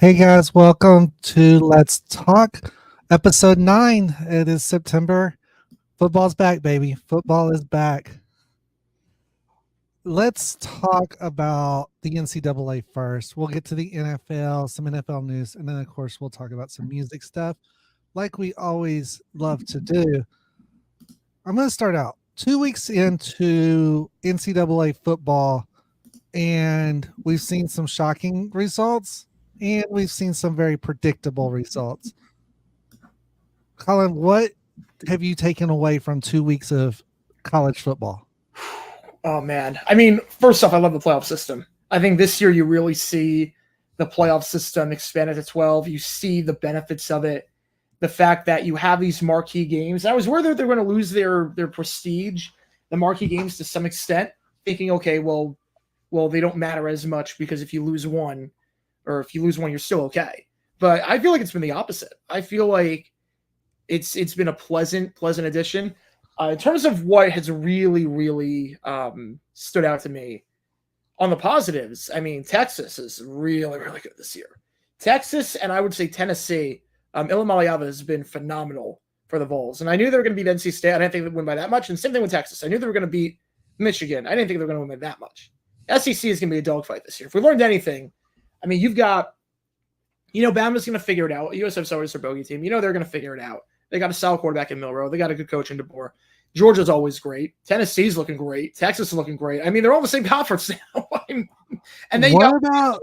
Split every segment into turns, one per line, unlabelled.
Hey guys, welcome to Let's Talk, episode 9. It is September. Football's back, baby. Football is back. Let's talk about the NCAA first. We'll get to the NFL, some NFL news, and then, of course, we'll talk about some music stuff like we always love to do. I'm going to start out 2 weeks into NCAA football, and we've seen some shocking results. And we've seen some very predictable results. Colin, what have you taken away from 2 weeks of college football?
Oh, man. I mean, first off, I love the playoff system. I think this year you really see the playoff system expanded to 12. You see the benefits of it. The fact that you have these marquee games. I was worried that they're going to lose their prestige, the marquee games to some extent, thinking, okay, well, they don't matter as much because if you lose one, you're still okay. But I feel like it's been the opposite. I feel like it's been a pleasant addition. In terms of what has really stood out to me on the positives, I mean, Texas is really good this year. Texas and I would say Tennessee, Ilamaliava has been phenomenal for the Vols. And I knew they were going to beat NC State. I didn't think they'd win by that much. And same thing with Texas. I knew they were going to beat Michigan. I didn't think they were going to win by that much. SEC is going to be a dogfight this year. If we learned anything, I mean, you've got, Bama's going to figure it out. USF's always their bogey team. They're going to figure it out. They got a solid quarterback in Milroe. They got a good coach in DeBoer. Georgia's always great. Tennessee's looking great. Texas is looking great. I mean, they're all the same conference now. And then
what about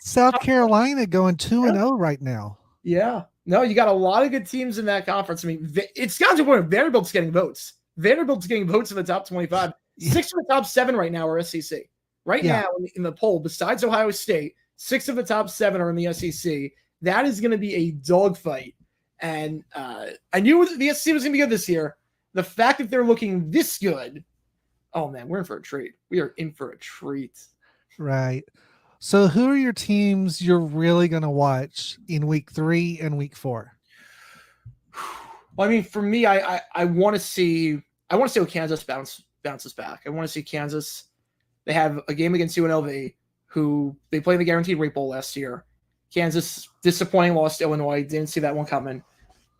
South Carolina going 2-0 right now?
Yeah. No, you got a lot of good teams in that conference. I mean, it's got to where Vanderbilt's getting votes. Vanderbilt's getting votes in the top 25. 6 of the top 7 right now are SEC. Right now in the poll, besides Ohio State, 6 of the top 7 are in the SEC. That is going to be a dogfight. And I knew the SEC was going to be good this year. The fact that they're looking this good, oh, man, we're in for a treat. We are in for a treat.
Right. So who are your teams you're really going to watch in week 3 and week 4?
Well, I mean, for me, I want to see what Kansas bounces back. I want to see Kansas. They have a game against UNLV, who they played in the Guaranteed Rate Bowl last year. Kansas, disappointing loss to Illinois. Didn't see that one coming.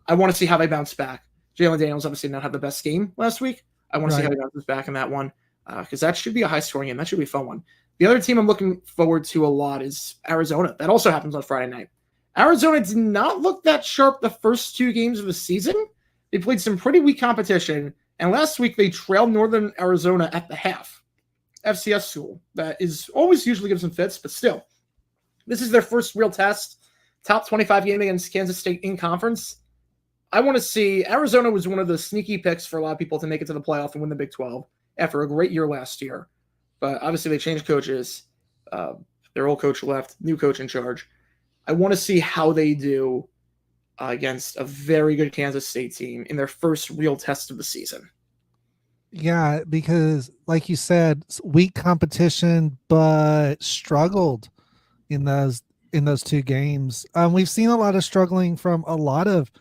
I want to see how they bounce back. Jalen Daniels obviously not had the best game last week. I want to see how he bounces back in that one because that should be a high-scoring game. That should be a fun one. The other team I'm looking forward to a lot is Arizona. That also happens on Friday night. Arizona did not look that sharp the first 2 games of the season. They played some pretty weak competition, and last week they trailed Northern Arizona at the half. FCS school that is always usually gives them fits, but still, this is their first real test. Top 25 game against Kansas State in conference. I want to see Arizona was one of the sneaky picks for a lot of people to make it to the playoff and win the Big 12 after a great year last year. But obviously they changed coaches. Their old coach left, new coach in charge. I want to see how they do against a very good Kansas State team in their first real test of the season.
Yeah, because like you said, weak competition, but struggled in those 2 games. We've seen a lot of struggling from a lot of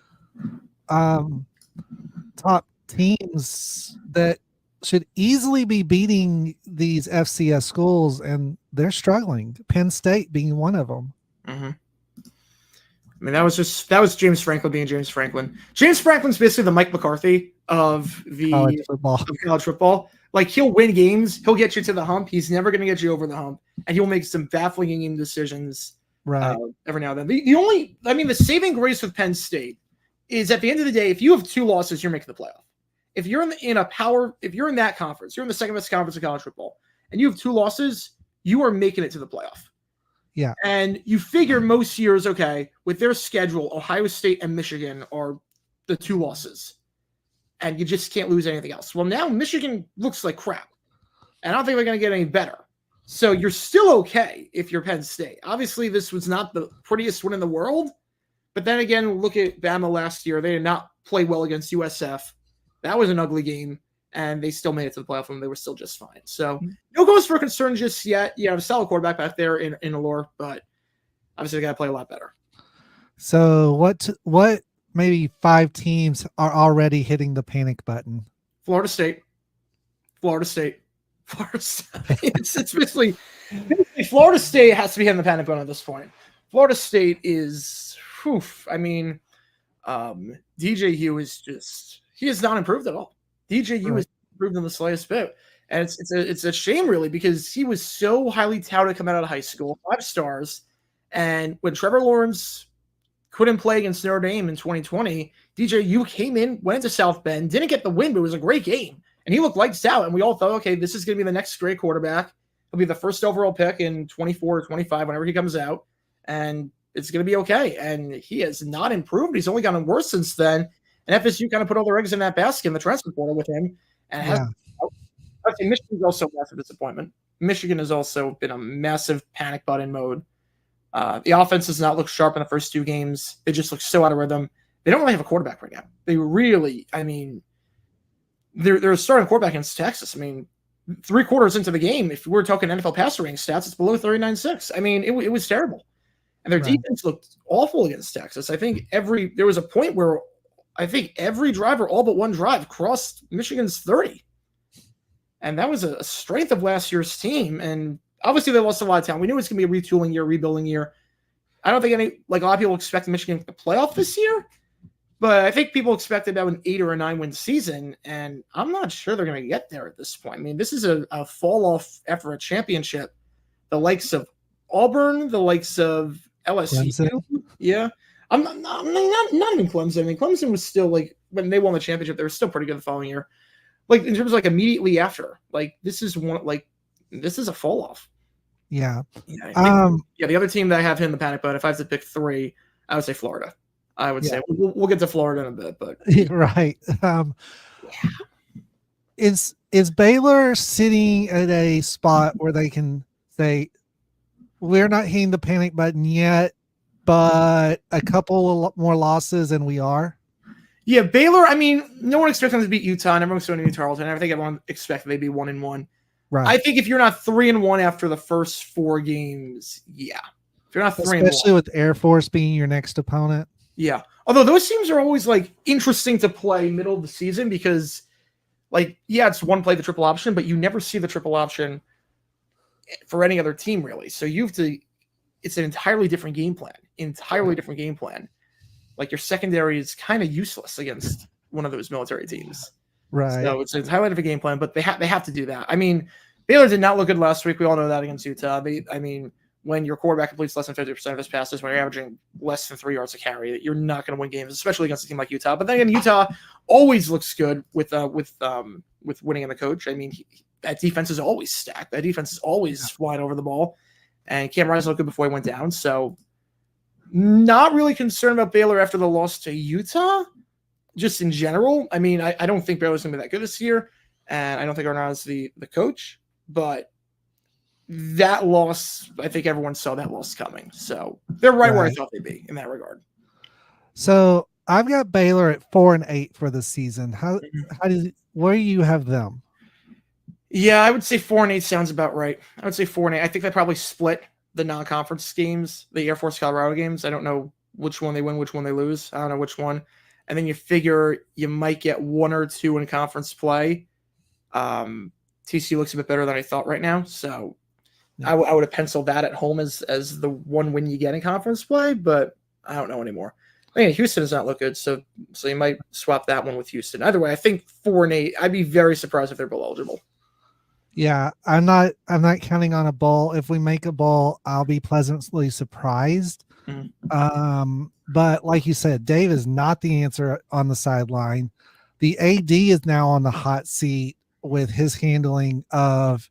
top teams that should easily be beating these FCS schools, and they're struggling. Penn State being one of them.
Mm-hmm. I mean, that was James Franklin being James Franklin. James Franklin's basically the Mike McCarthy of college football. Like, he'll win games, he'll get you to the hump. He's never going to get you over the hump, and he'll make some baffling game decisions every now and then. The saving grace with Penn State is at the end of the day, if you have 2 losses, you're making the playoff. If you're if you're in that conference, you're in the second best conference of college football, and you have 2 losses, you are making it to the playoff.
Yeah.
And you figure most years, okay, with their schedule, Ohio State and Michigan are the 2 losses. And you just can't lose anything else. Well, now Michigan looks like crap. And I don't think they're going to get any better. So you're still okay if you're Penn State. Obviously, this was not the prettiest win in the world. But then again, look at Bama last year. They did not play well against USF. That was an ugly game. And they still made it to the playoff and they were still just fine. So no cause for concern just yet. You have a solid quarterback back there in Allure, but obviously they got to play a lot better.
So what maybe 5 teams are already hitting the panic button?
Florida State. It's basically Florida State has to be hitting the panic button at this point. Florida State is, whew, I mean, DJ Hugh is just he has not improved at all. DJ Hugh
Right.
has improved in the slightest bit, and it's a shame really because he was so highly touted coming out of high school, 5 stars, and when Trevor Lawrence couldn't play against Notre Dame in 2020, DJ Hugh came in, went into South Bend, didn't get the win, but it was a great game, and he looked lights out, and we all thought, okay, this is going to be the next great quarterback. He'll be the first overall pick in 24 or 25 whenever he comes out, and it's going to be okay. And he has not improved. He's only gotten worse since then. And FSU kind of put all their eggs in that basket in the transfer portal with him. And has,
Yeah.
I think Michigan's also a massive disappointment. Michigan has also been a massive panic button mode. The offense does not look sharp in the first 2 games. They just look so out of rhythm. They don't really have a quarterback right now. They really, I mean, they're starting quarterback against Texas. I mean, 3 quarters into the game, if we're talking NFL passer rating stats, it's below 39.6. I mean, it was terrible. And their defense looked awful against Texas. I think there was a point where I think every driver, all but one drive, crossed Michigan's 30. And that was a strength of last year's team. And obviously they lost a lot of talent. We knew it was going to be a retooling year, rebuilding year. I don't think a lot of people expect Michigan to playoff this year, but I think people expected about an 8 or a 9-win season, and I'm not sure they're going to get there at this point. I mean, this is a fall-off after a championship. The likes of Auburn, the likes of LSU.
Clemson.
Yeah. I'm not even Clemson. I mean, Clemson was still like when they won the championship, they were still pretty good the following year. Like in terms of like immediately after, like this is a fall off.
Yeah.
Yeah. The other team that I have hit in the panic button, if I have to pick 3, I would say Florida. I would say we'll get to Florida in a bit, but
right. Is Baylor sitting at a spot where they can say we're not hitting the panic button yet, but a couple more losses and we are?
Yeah, Baylor, I mean, no one expected them to beat Utah, and everyone expected them to beat Tarleton. I think everyone expected they'd be 1-1.
Right.
I think if you're not 3-1 after the first 4 games, yeah. If you're not 3-1.
Especially with Air Force being your next opponent.
Yeah. Although those teams are always like interesting to play middle of the season because like, yeah, it's one play the triple option, but you never see the triple option for any other team really. So it's an entirely different game plan. Like your secondary is kind of useless against one of those military teams.
Right.
So it's a highlight of a game plan, but they have to do that. I mean, Baylor did not look good last week. We all know that against Utah. When your quarterback completes less than 50% of his passes, when you're averaging less than 3 yards a carry, you're not going to win games, especially against a team like Utah. But then again, Utah always looks good with winning in the coach. I mean, that defense is always stacked. That defense is always flying over the ball. And Cam Rising looked good before he went down. So not really concerned about Baylor after the loss to Utah, just in general. I mean, I don't think Baylor's going to be that good this year, and I don't think Arnaz is the coach, but that loss, I think everyone saw that loss coming. So they're right where I thought they'd be in that regard.
So I've got Baylor at 4-8 for the season. Where do you have them?
Yeah, I would say 4-8 sounds about right. I would say 4-8. I think they probably split the non-conference games, the Air Force Colorado games. I don't know which one they win, which one they lose. I don't know which one. And then you figure you might get 1 or 2 in conference play. TCU looks a bit better than I thought right now. So I would have penciled that at home as the one win you get in conference play, but I don't know anymore. I mean, Houston does not look good, so you might swap that one with Houston. Either way, I think 4-8. I'd be very surprised if they're bowl eligible.
Yeah, I'm not counting on a bowl. If we make a bowl, I'll be pleasantly surprised. Mm-hmm. But like you said, Dave is not the answer on the sideline. The AD is now on the hot seat with his handling of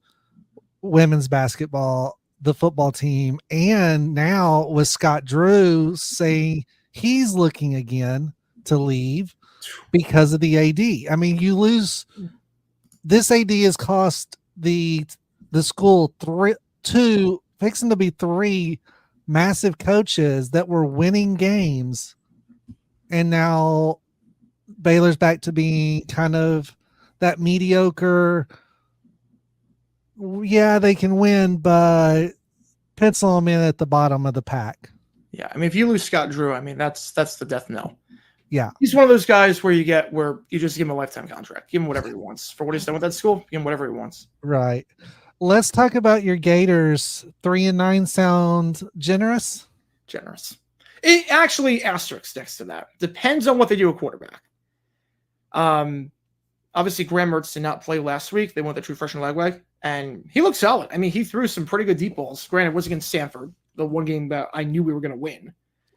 women's basketball, the football team, and now with Scott Drew saying he's looking again to leave because of the AD. I mean, you lose. This AD has cost the school fixing to be 3 massive coaches that were winning games, and now Baylor's back to being kind of that mediocre. Yeah, they can win, but pencil them in at the bottom of the pack.
Yeah, I mean, if you lose Scott Drew, I mean that's the death knell.
Yeah,
he's one of those guys where you just give him a lifetime contract, give him whatever he wants for what he's done with that school. Give him whatever he wants.
Right. Let's talk about your Gators. 3-9 sound generous.
generous. It actually asterisk next to that. Depends on what they do at quarterback. Obviously, Graham Mertz did not play last week. They went the true freshman Lagwag, and he looked solid. I mean, he threw some pretty good deep balls. Granted, it was against Stanford, the one game that I knew we were going to win.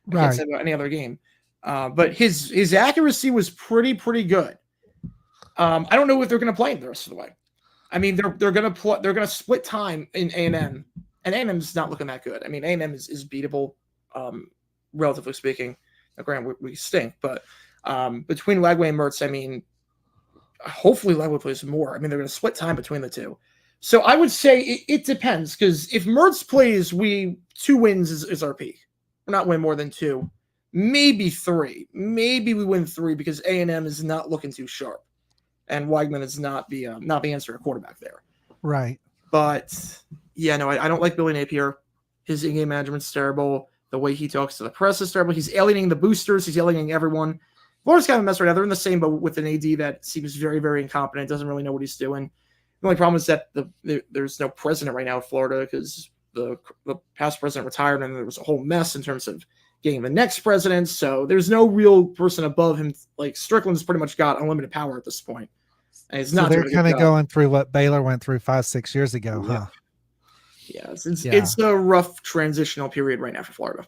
I can't say about any other game. But his accuracy was pretty good. I don't know if they're going to play him the rest of the way. I mean, they're going to split time in A&M, and A&M's not looking that good. I mean, A&M is beatable, relatively speaking. Now, granted, we stink, but between Lagway and Mertz, I mean, hopefully Lagway plays more. I mean, they're going to split time between the two. So I would say it depends, because if Mertz plays, 2 wins is our peak. We're not win more than 2, maybe 3. Maybe we win 3 because A&M is not looking too sharp, and Weigman is not the answer at quarterback there.
Right.
But yeah, no, I don't like Billy Napier. His in-game management's terrible. The way he talks to the press is terrible. He's alienating the boosters. He's alienating everyone. Florida's kind of a mess right now. They're in the same boat with an AD that seems very, very incompetent, doesn't really know what he's doing. The only problem is that there's no president right now in Florida, because the past president retired, and there was a whole mess in terms of getting the next president. So there's no real person above him. Like, Strickland's pretty much got unlimited power at this point. And he's not.
So they're kind of going through what Baylor went through 5-6 years ago, huh?
Yeah, it's a rough transitional period right now for Florida.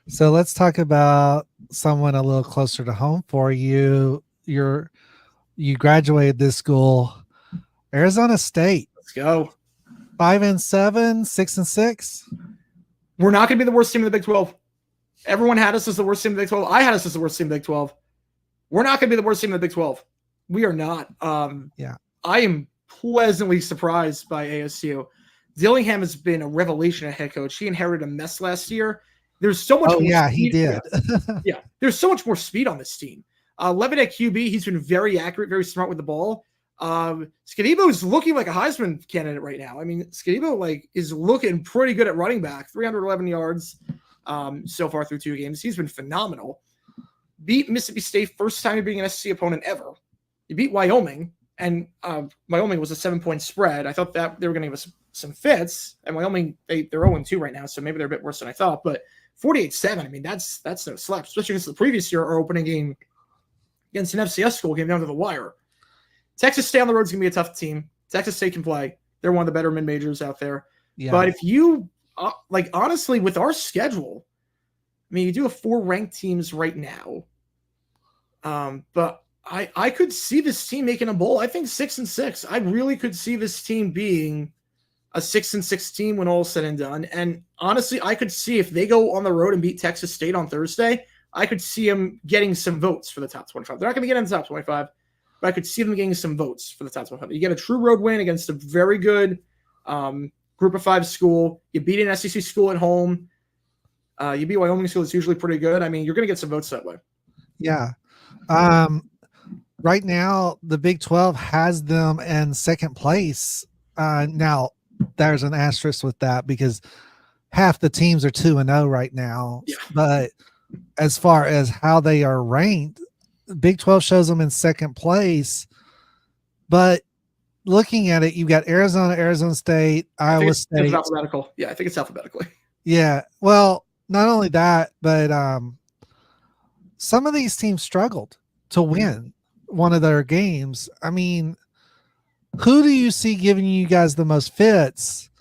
So let's talk about someone a little closer to home for you. You graduated this school, Arizona State.
Let's go.
5-7, 6-6.
We're not going to be the worst team in the Big 12. Everyone had us as the worst team in the Big 12. I had us as the worst team in the Big 12. We're not going to be the worst team in the Big 12. We are not. I am pleasantly surprised by ASU. Dillingham has been a revelation at head coach. He inherited a mess last year. There's so much.
Oh, yeah, he did.
Yeah, there's so much more speed on this team. Levitt at QB, he's been very accurate, very smart with the ball. Skadibo is looking like a Heisman candidate right now. I mean, Skadibo is looking pretty good at running back. 311 yards so far through 2 games. He's been phenomenal. Beat Mississippi State, first time being an SEC opponent ever. You beat Wyoming, and Wyoming was a 7-point spread. I thought that they were going to give us some fits, and Wyoming, they're 0-2 right now, so maybe they're a bit worse than I thought. But 48-7, I mean, that's no slap, especially against the previous year, our opening game against an FCS school came down to the wire. Texas State on the road is going to be a tough team. Texas State can play. They're one of the better mid-majors out there. Yeah. But if you, honestly, with our schedule, I mean, you do have 4 ranked teams right now. But I could see this team making a bowl. I think 6-6. I really could see this team being a 6-6 team when all is said and done. And honestly, I could see if they go on the road and beat Texas State on Thursday, I could see them getting some votes for the top 25. They're not going to get in the top 25, but I could see them getting some votes for the top 25. You get a true road win against a very good group of 5 school. You beat an SEC school at home. You beat Wyoming school. It's usually pretty good. I mean, you're going to get some votes that way.
Yeah. Right now, the Big 12 has them in second place. Now, there's an asterisk with that because half the teams are 2-0 right now. Yeah. But as far as how they are ranked, Big 12 shows them in second place. But looking at it, you've got Arizona, Arizona State, Iowa State.
It's alphabetical. Yeah, I think it's alphabetically.
Yeah. Well, not only that, but some of these teams struggled to win one of their games. I mean, who do you see giving you guys the most fits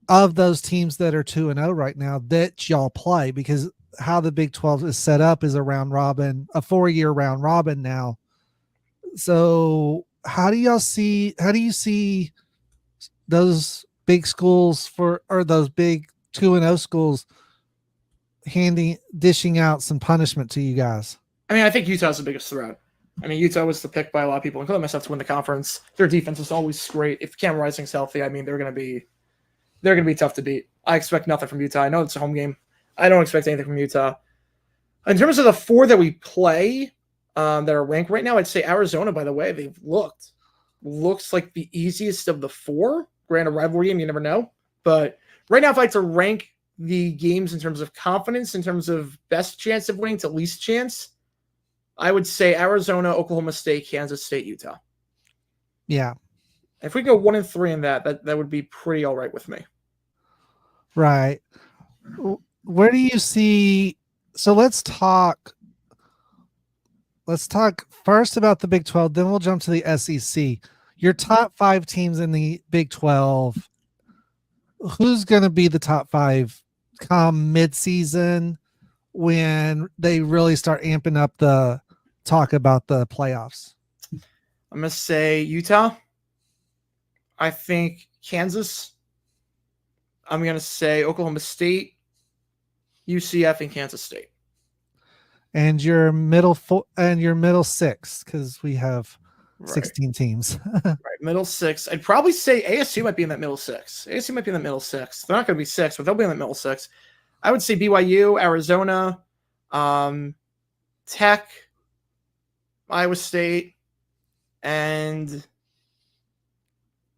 of those teams that are 2-0 right now that y'all play? Because how the Big 12 is set up is a round robin, a 4-year round robin now. So how do you see those big schools or those big 2-0 schools dishing out some punishment to you guys?
I mean, I think Utah's the biggest threat. I mean, Utah was the pick by a lot of people, including myself, to win the conference. Their defense is always great. If Cam Rising's healthy, I mean, they're going to be tough to beat. I expect nothing from Utah. I know it's a home game. I don't expect anything from Utah. In terms of the 4 that we play that are ranked right now, I'd say Arizona, by the way, they've looks like the easiest of the 4. Granted, a rivalry game, you never know. But right now, if I had to rank the games in terms of confidence, in terms of best chance of winning to least chance, I would say Arizona, Oklahoma State, Kansas State, Utah.
Yeah.
If we go 1-3 in that would be pretty all right with me.
Right. where do you see? So let's talk first about the Big 12, then we'll jump to the SEC. Your top 5 teams in the Big 12, who's going to be the top 5 come mid-season when they really start amping up the talk about the playoffs?
I'm going to say Utah. I think Kansas. I'm going to say Oklahoma State, UCF, and Kansas State.
And your middle 6, because we have 16 teams.
Right, middle 6. I'd probably say ASU might be in that middle 6. ASU might be in that middle 6. They're not going to be 6, but they'll be in that middle 6. I would say BYU, Arizona, Tech, Iowa State, and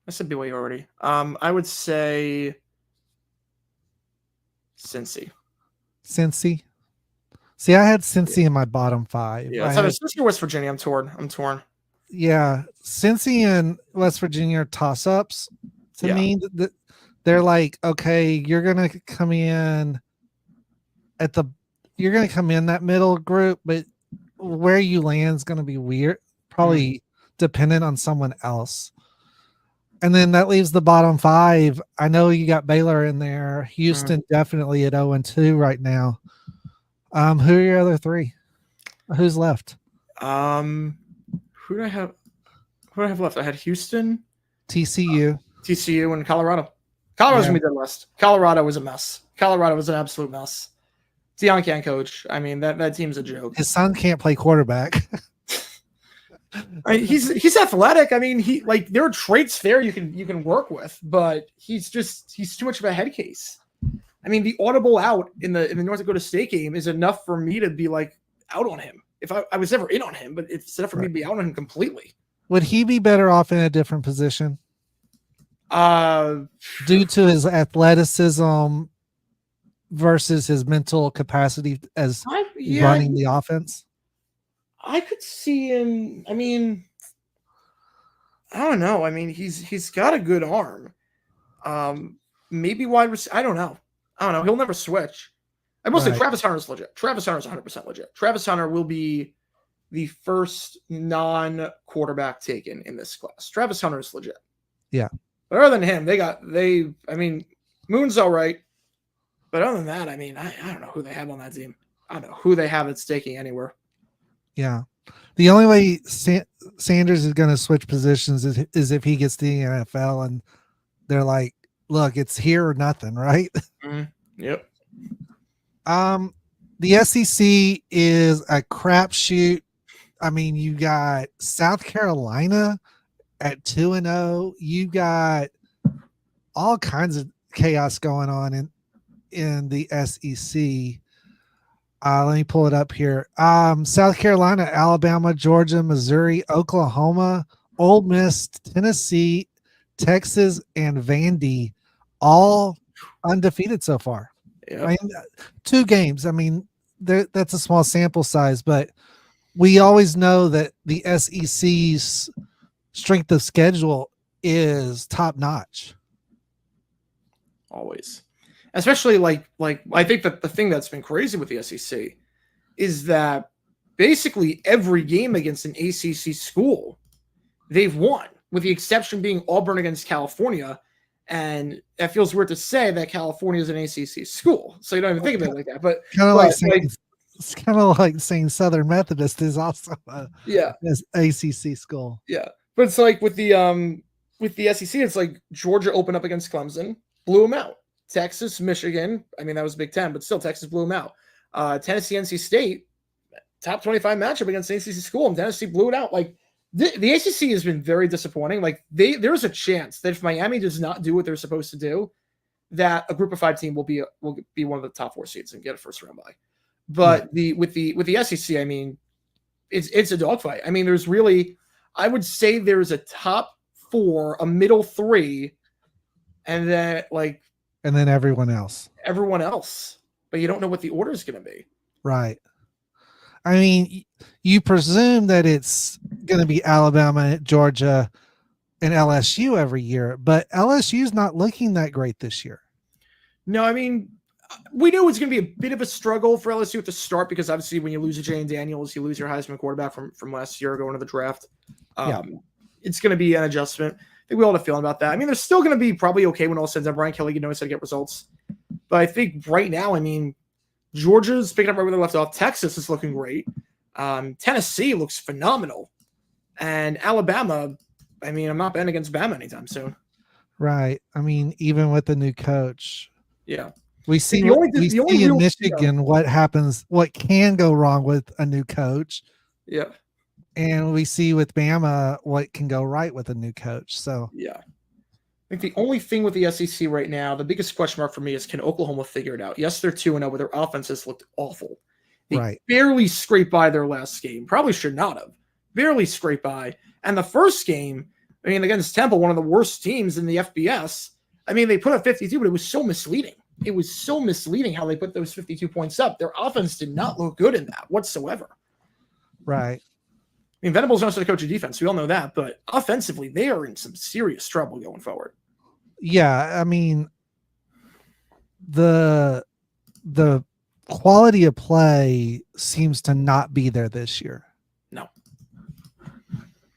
I said BYU already. I would say Cincy.
Cincy. See, I had Cincy in my bottom 5.
Yeah, Cincy or West Virginia. I'm torn.
Yeah, Cincy and West Virginia are toss-ups to me. They're like, okay, you're gonna come in that middle group, but where you land is gonna be weird, probably dependent on someone else. And then that leaves the bottom 5. I know you got Baylor in there. Houston definitely at 0-2 right now. Who are your other 3? Who's left?
Who do I have left? I had Houston,
TCU,
and Colorado. Colorado's gonna be dead last. Colorado was a mess. Colorado was an absolute mess. Deion can't coach. I mean, that team's a joke.
His son can't play quarterback.
He's athletic. I mean, there are traits there you can work with, but he's too much of a head case. I mean, the audible out in the North Dakota State game is enough for me to be like out on him. If I was never in on him, but it's enough for me to be out on him completely.
Would he be better off in a different position? Due to his athleticism versus his mental capacity as running the offense?
I could see him. I mean, I don't know. I mean, he's got a good arm. Maybe wide receiver. I don't know. He'll never switch. I will say Travis Hunter's legit. Travis Hunter's 100% legit. Travis Hunter will be the first non-quarterback taken in this class. Travis Hunter is legit.
Yeah.
But other than him, I mean, Moon's all right. But other than that, I mean, I don't know who they have on that team. I don't know who they have that's taking anywhere.
Yeah. The only way Sanders is going to switch positions is if he gets to the NFL and they're like, look, it's here or nothing, right?
Yep.
The SEC is a crapshoot. I mean, you got South Carolina at 2-0. You got all kinds of chaos going on in the SEC. Let me pull it up here. South Carolina, Alabama, Georgia, Missouri, Oklahoma, Ole Miss, Tennessee, Texas, and Vandy, all undefeated so far.
Yep.
I mean, 2 games. I mean, that's a small sample size, but we always know that the SEC's strength of schedule is top notch.
Always. Especially like I think that the thing that's been crazy with the SEC is that basically every game against an ACC school they've won, with the exception being Auburn against California. And it feels weird to say that California is an ACC school, so you don't even think of it like that. But
it's kind of like saying Southern Methodist is also an ACC school.
Yeah, but it's like with the SEC, it's like Georgia opened up against Clemson, blew them out. Texas, Michigan, I mean that was Big Ten, but still Texas blew them out. Tennessee, NC State, top 25 matchup against an ACC school, and Tennessee blew it out. Like the ACC has been very disappointing. Like there's a chance that if Miami does not do what they're supposed to do, that a Group of 5 team will be one of the top 4 seeds and get a first round bye. But with the SEC, I mean, it's a dogfight. I mean, there's really, I would say there's a top 4, a middle 3, and then
everyone else.
But you don't know what the order is going to be.
Right. I mean, you presume that it's going to be Alabama, Georgia, and LSU every year, but LSU's not looking that great this year.
No, I mean, We knew it was going to be a bit of a struggle for LSU at the start because obviously when you lose a Jane Daniels, you lose your Heisman quarterback from last year going to the draft.
Yeah.
It's going to be an adjustment. I think we all have a feeling about that. I mean, they're still going to be probably okay when all said and done. Brian Kelly knows how to get results. But I think right now, I mean, Georgia's picking up right where they left off. Texas is looking great. Tennessee looks phenomenal. And Alabama, I mean, I'm not betting against Bama anytime soon.
Right. I mean, even with the new coach.
Yeah.
We see in Michigan what happens, what can go wrong with a new coach.
Yeah.
And we see with Bama what can go right with a new coach. So
yeah. I think the only thing with the SEC right now, the biggest question mark for me is can Oklahoma figure it out? Yes, they're 2-0, but their offenses looked awful. They barely scraped by their last game. Probably should not have. Barely scraped by. And the first game, I mean, against Temple, one of the worst teams in the FBS, I mean, they put up 52, but it was so misleading. It was so misleading how they put those 52 points up. Their offense did not look good in that whatsoever.
Right.
I mean, Venables knows how to coach a defense. We all know that. But offensively, they are in some serious trouble going forward.
Yeah. I mean, the quality of play seems to not be there this year.
No.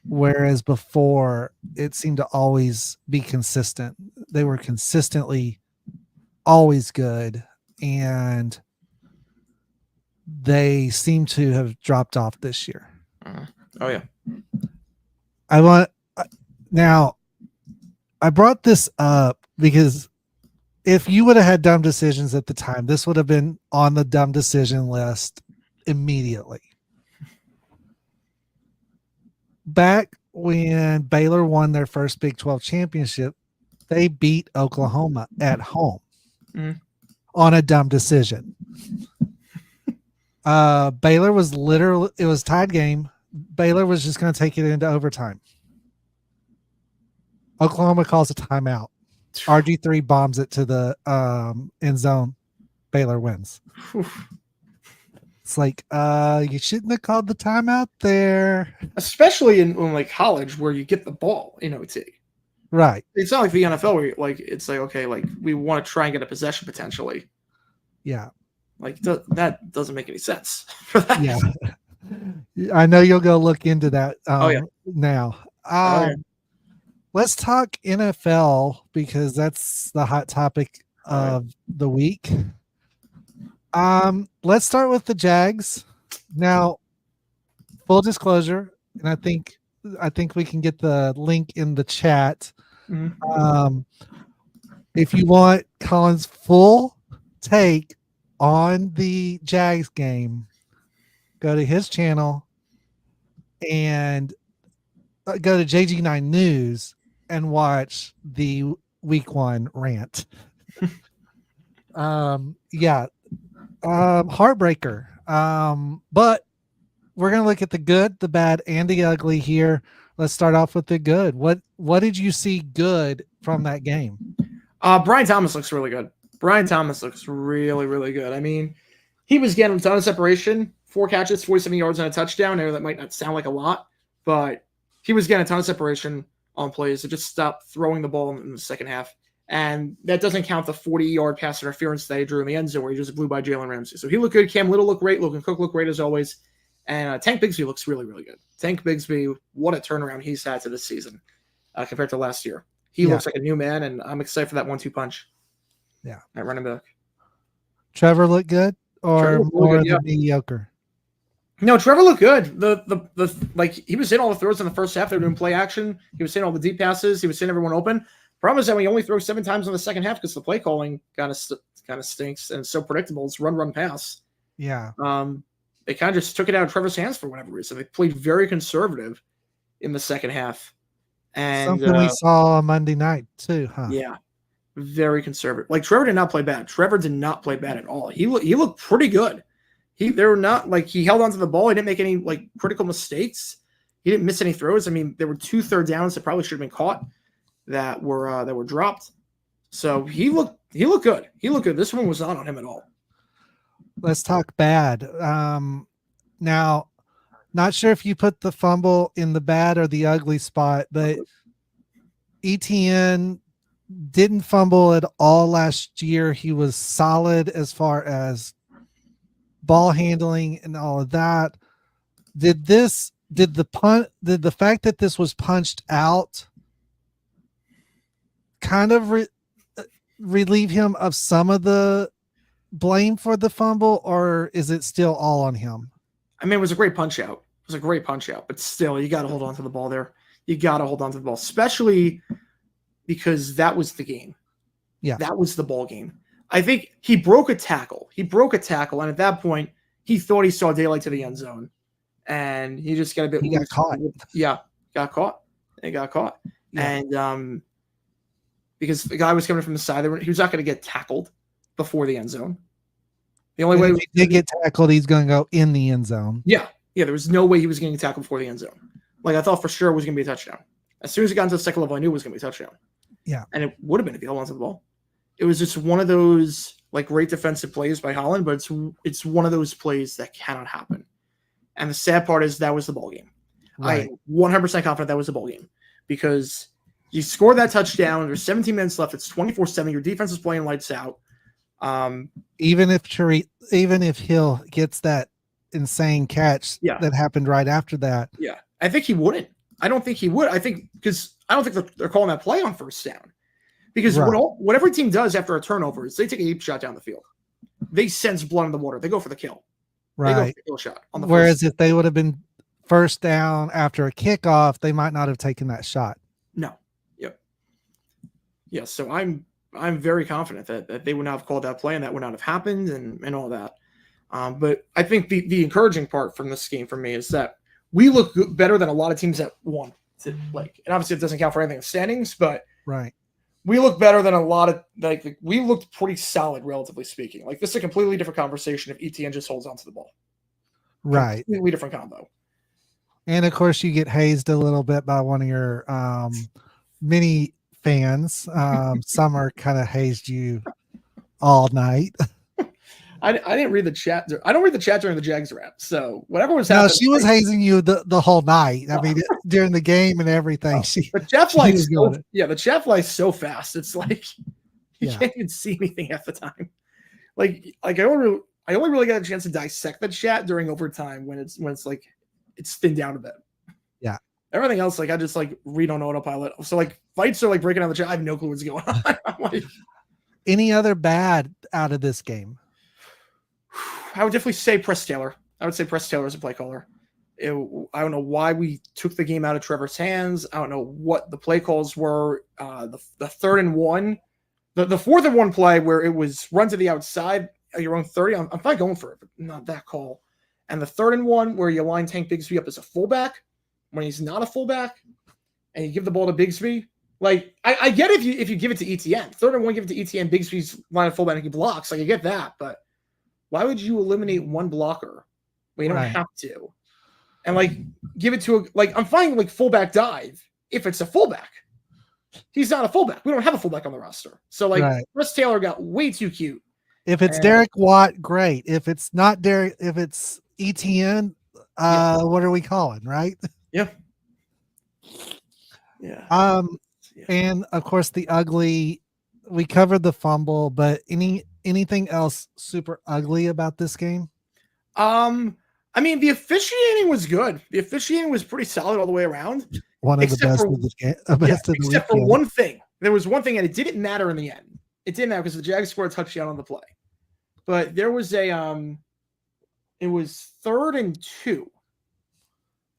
Whereas before, it seemed to always be consistent. They were consistently always good, and they seem to have dropped off this year.
Oh yeah.
I brought this up because if you would have had dumb decisions at the time, this would have been on the dumb decision list immediately. Back when Baylor won their first Big 12 championship, they beat Oklahoma at home on a dumb decision. Baylor was it was tied game. Baylor was just going to take it into overtime. Oklahoma calls a timeout. RG3 bombs it to the end zone. Baylor wins. It's like, you shouldn't have called the timeout there.
Especially in like college where you get the ball in OT.
Right.
It's not like the NFL where it's like, okay, like we want to try and get a possession potentially.
Yeah.
Like that doesn't make any sense for that.
Yeah. I know you'll go look into that now. Let's talk NFL because that's the hot topic of the week. Let's start with the Jags. Now, full disclosure, and I think we can get the link in the chat. If you want Colin's full take on the Jags game, go to his channel and go to JG9 News and watch the week 1 rant. Heartbreaker. But we're going to look at the good, the bad, and the ugly here. Let's start off with the good. What did you see good from that game?
Brian Thomas looks really good. Brian Thomas looks really, really good. I mean, he was getting a ton of separation, 4 catches, 47 yards, and a touchdown. I know that might not sound like a lot, but he was getting a ton of separation on plays. So just stop throwing the ball in the second half. And that doesn't count the 40-yard pass interference that he drew in the end zone where he just blew by Jalen Ramsey. So he looked good. Cam Little looked great. Logan Cook looked great as always. And Tank Bigsby looks really, really good. Tank Bigsby, what a turnaround he's had to this season compared to last year. He looks like a new man, and I'm excited for that 1-2 punch.
Yeah.
At running back.
Trevor looked good or more than mediocre?
No, Trevor looked good. The like he was hitting all the throws in the first half. They were doing play action. He was hitting all the deep passes. He was hitting everyone open. Problem is that we only throw 7 times in the second half because the play calling kind of stinks and it's so predictable. It's run, pass.
Yeah.
They kind of just took it out of Trevor's hands for whatever reason. They played very conservative in the second half. And
something we saw on Monday night too, huh?
Yeah. Very conservative. Like Trevor did not play bad. Trevor did not play bad at all. He looked pretty good. They were not like he held onto the ball. He didn't make any like critical mistakes. He didn't miss any throws. I mean, there were 2 third downs that probably should have been caught that were dropped. So he looked good. He looked good. This one was not on him at all.
Let's talk bad. Now, not sure if you put the fumble in the bad or the ugly spot, but ETN didn't fumble at all last year. He was solid as far as ball handling and all of that. Did the fact that this was punched out kind of relieve him of some of the blame for the fumble, or is it still all on him?
I mean, it was a great punch out. It was a great punch out, but still, you got to hold on to the ball there. You got to hold on to the ball, especially because that was the game.
Yeah.
That was the ball game. I think he broke a tackle. And at that point, he thought he saw daylight to the end zone. And he just got a bit.
He got caught.
Yeah, got caught. He got caught. Yeah. And because the guy was coming from the side, he was not going to get tackled before the end zone. The only way
if he did get tackled, he's going to go in the end zone.
Yeah. There was no way he was getting tackled before the end zone. Like, I thought for sure it was going to be a touchdown. As soon as he got into the second level, I knew it was going to be a touchdown.
Yeah.
And it would have been if he held onto the ball. It was just one of those like great defensive plays by Holland, but it's one of those plays that cannot happen. And the sad part is that was the ball game. Right. I'm 100% confident that was the ball game because you scored that touchdown. There's 17 minutes left. It's 24-7. Your defense is playing lights out.
Even if Hill gets that insane catch that happened right after that.
Yeah. I think he wouldn't. I don't think he would. I think because I don't think they're calling that play on first down. Because what every team does after a turnover is they take a deep shot down the field. They sense blood in the water. They go for the kill.
Right.
They go for the kill shot on the
Whereas if they would have been first down after a kickoff, they might not have taken that shot.
No. Yep. Yeah. So I'm very confident that they would not have called that play and that would not have happened and all that. But I think the encouraging part from this game for me is that we look better than a lot of teams that won. And obviously it doesn't count for anything in standings, but
right.
We look better than a lot of we looked pretty solid, relatively speaking. Like this is a completely different conversation if ETN just holds onto the ball.
Right.
Completely different combo.
And of course you get hazed a little bit by one of your mini fans. Summer kind of hazed you all night.
I didn't read the chat. I don't read the chat during the Jags rap. So whatever was happening.
No, she was hazing you the whole night. I mean, during the game and everything.
The chat flies the chat flies so fast. It's like you can't even see anything half the time. Like I only really got a chance to dissect the chat during overtime when it's like it's thinned down a bit.
Yeah.
Everything else, like I just like read on autopilot. So like fights are like breaking down the chat. I have no clue what's going on. Like,
any other bad out of this game?
I would definitely say Press Taylor. I would say Press Taylor as a play caller. I don't know why we took the game out of Trevor's hands. I don't know what the play calls were. The 3rd and 1, the 4th and 1 play where it was run to the outside of your own 30. I'm fine going for it, but not that call. And the 3rd and 1 where you line Tank Bigsby up as a fullback when he's not a fullback, and you give the ball to Bigsby. Like I get if you give it to ETN. 3rd and 1, give it to ETN. Bigsby's line of fullback and he blocks. Like I get that, but why would you eliminate one blocker when you don't have to? And like give it to I'm fine like fullback dive if it's a fullback. He's not a fullback. We don't have a fullback on the roster. So like Chris Taylor got way too cute.
If it's Derek Watt, great. If it's not Derek, if it's ETN, what are we calling, right?
Yeah. Yeah.
And of course the ugly, we covered the fumble, but anything else super ugly about this game?
I mean, the officiating was good. The officiating was pretty solid all the way around.
One of the best of the game.
Except for one thing. There was one thing, and it didn't matter in the end. It didn't matter because the Jags scored a touchdown on the play. But there was it was 3rd and 2.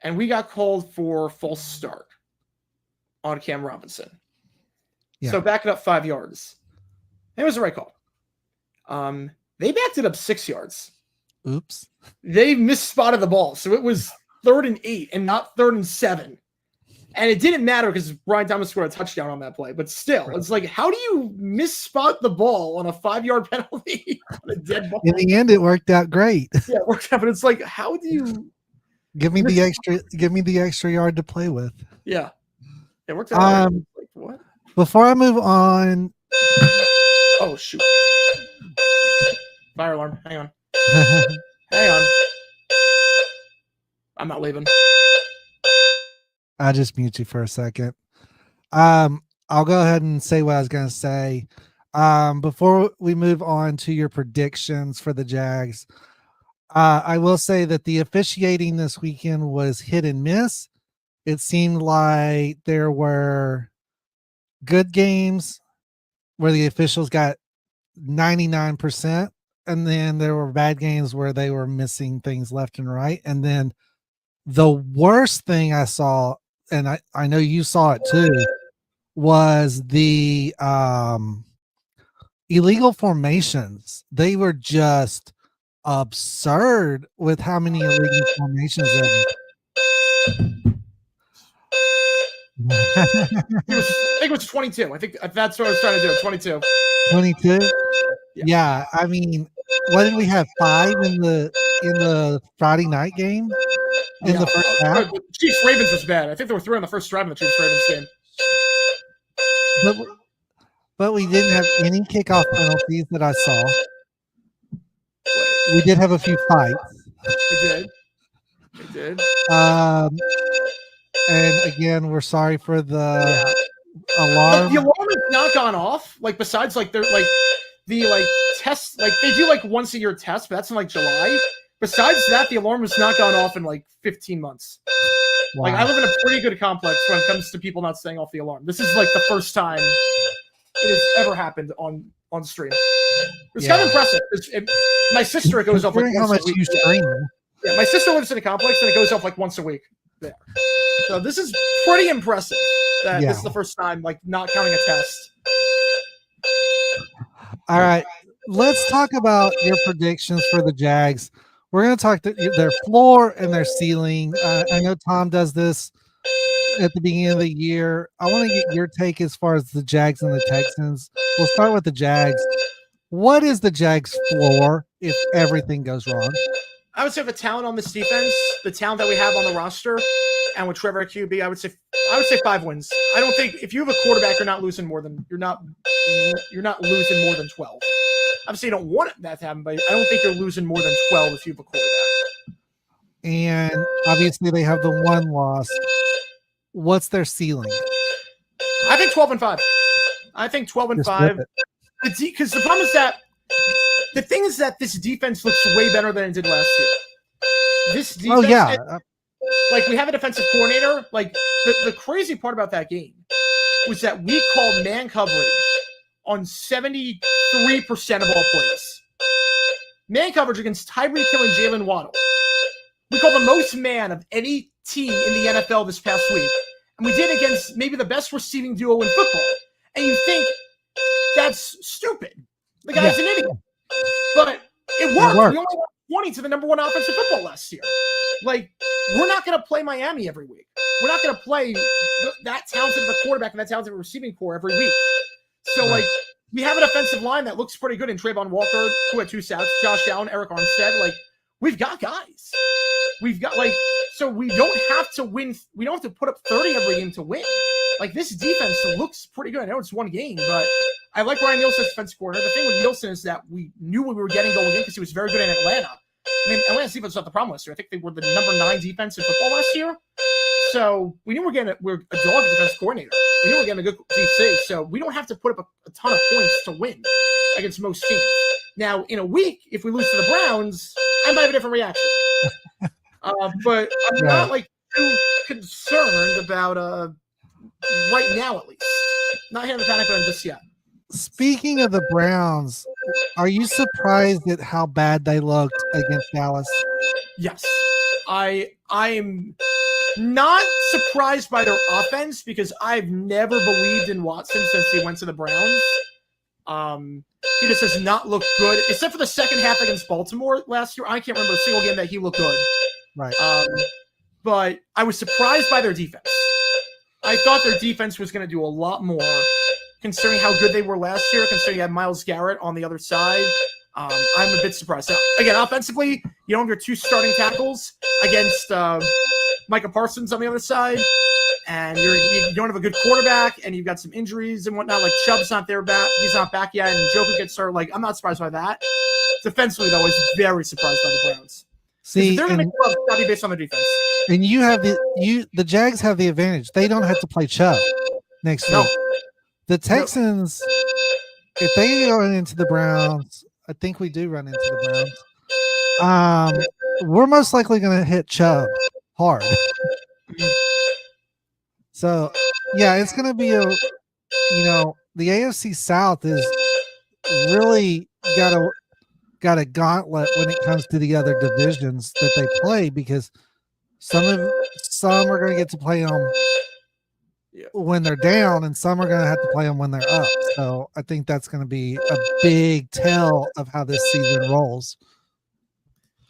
And we got called for false start on Cam Robinson. Yeah. So back it up 5 yards. It was the right call. They backed it up 6 yards.
Oops.
They misspotted the ball. So it was 3rd and 8 and not 3rd and 7. And it didn't matter because Brian Thomas scored a touchdown on that play. But still, it's like, how do you misspot the ball on a 5-yard penalty on a dead ball?
In the end, it worked out great.
Yeah, it worked out. But it's like, how do you
give me the extra yard to play with?
Yeah. It worked out. Like, what?
Before I move on.
Oh, shoot. Fire alarm. Hang on. Hang on. I'm not leaving.
I just mute you for a second. I I'll go ahead and say what I was going to say. Before we move on to your predictions for the Jags, I will say that the officiating this weekend was hit and miss. It seemed like there were good games where the officials got 99%, and then there were bad games where they were missing things left and right. And then the worst thing I saw, and I know you saw it too, was the illegal formations. They were just absurd with how many illegal formations there were.
I think it was 22. I think that's what I was trying to do. 22.
22. Yeah, I mean, what did we have? 5 in the Friday night game in the first half.
The Chiefs Ravens was bad. I think there were 3 on the first drive in the Chiefs Ravens game.
But we didn't have any kickoff penalties that I saw. We did have a few fights.
We did.
And again, we're sorry for the alarm.
The alarm has not gone off. Like besides, like they're like the tests, like they do like once a year test, but that's in like July. Besides that, the alarm has not gone off in like 15 months. Wow. Like I live in a pretty good complex when it comes to people not staying off the alarm. This is like the first time it has ever happened on stream. It's kind of impressive. My sister, it goes off like
how much you stream.
Yeah, my sister lives in a complex and it goes off like once a week. Yeah. So this is pretty impressive that this is the first time, like not counting a test.
All right, let's talk about your predictions for the Jags. We're going to talk their floor and their ceiling. I know Tom does this at the beginning of the year. I want to get your take as far as the Jags and the Texans. We'll start with the Jags. What is the Jags' floor if everything goes wrong?
I would say the talent on this defense, the talent that we have on the roster, and with Trevor at QB, I would say 5 wins. I don't think if you have a quarterback, you're not losing more than 12. Obviously, you don't want that to happen, but I don't think you're losing more than 12 if you have a quarterback.
And obviously, they have the one loss. What's their ceiling?
I think 12-5. I think 12-5. Because the problem is that the thing is that this defense looks way better than it did last year. This defense, like we have a defensive coordinator. Like the crazy part about that game was that we called man coverage on 73% of all plays. Man coverage against Tyreek Hill and Jalen Waddle. We called the most man of any team in the NFL this past week. And we did against maybe the best receiving duo in football. And you think that's stupid. The guy's an idiot. But it worked. We only won 20 to the number 1 offensive football last year. Like, we're not going to play Miami every week. We're not going to play that talented of a quarterback and that talented of a receiving core every week. So, like, we have an offensive line that looks pretty good in Trayvon Walker, who had 2 sacks, Josh Allen, Eric Armstead. Like, we've got guys. We've got, like, so we don't have to win. We don't have to put up 30 every game to win. Like, this defense looks pretty good. I know it's 1 game, but I like Ryan Nielsen's defensive coordinator. The thing with Nielsen is that we knew what we were getting going in because he was very good in Atlanta. I mean, Atlanta's defense was not the problem last year. I think they were the number 9 defense in football last year. So we knew we're a dog defense coordinator. We knew we're getting a good DC. So we don't have to put up a ton of points to win against most teams. Now, in a week, if we lose to the Browns, I might have a different reaction. But I'm not like too concerned about right now, at least. Not having a panic button just yet.
Speaking of the Browns, are you surprised at how bad they looked against Dallas?
Yes. I'm not surprised by their offense because I've never believed in Watson since he went to the Browns. He just does not look good, except for the second half against Baltimore last year. I can't remember a single game that he looked good.
Right.
But I was surprised by their defense. I thought their defense was going to do a lot more, considering how good they were last year, considering you had Myles Garrett on the other side. I'm a bit surprised. Now, again, offensively, you don't have your 2 starting tackles against Micah Parsons on the other side, and you don't have a good quarterback, and you've got some injuries and whatnot. Like Chubb's not there back; he's not back yet, and Njoku gets started. Like I'm not surprised by that. Defensively, though, I was very surprised by the Browns.
See,
they're going to make it up, be based on their defense.
And you have the Jags have the advantage. They don't have to play Chubb next week. The Texans, if they go into the Browns, I think we do run into the Browns. We're most likely going to hit Chubb hard. So, yeah, it's going to be the AFC South is really got a gauntlet when it comes to the other divisions that they play, because some are going to get to play them when they're down, and some are going to have to play them when they're up. So I think that's going to be a big tell of how this season rolls.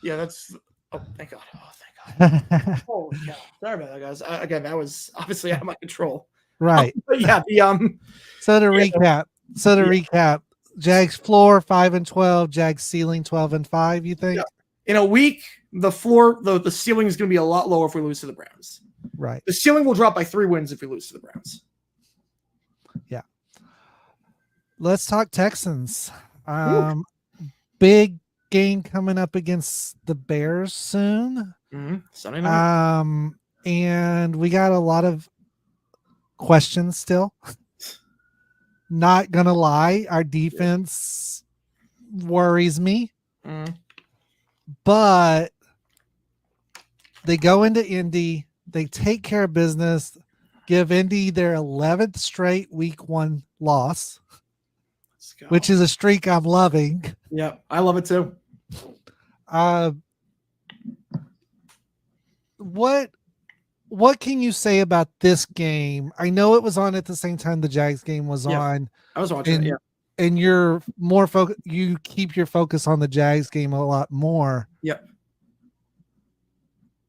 Yeah, that's. Oh, thank God. Holy cow! Sorry about that, guys. Again, that was obviously out of my control.
Right.
But yeah,
So to recap, Jags floor 5-12, Jags ceiling 12-5. You think?
Yeah. In a week, the floor, the ceiling is going to be a lot lower if we lose to the Browns.
Right.
The ceiling will drop by 3 wins if we lose to the Browns.
Yeah. Let's talk Texans. Big game coming up against the Bears soon.
Sunday night.
And we got a lot of questions still. Not gonna lie, our defense worries me. But they go into Indy, they take care of business, give Indy their 11th straight week 1 loss, which is a streak I'm loving.
Yeah, I love it too.
What can you say about this game? I know it was on at the same time the Jags game was on.
I was watching it, yeah.
And you're more you keep your focus on the Jags game a lot more.
Yep.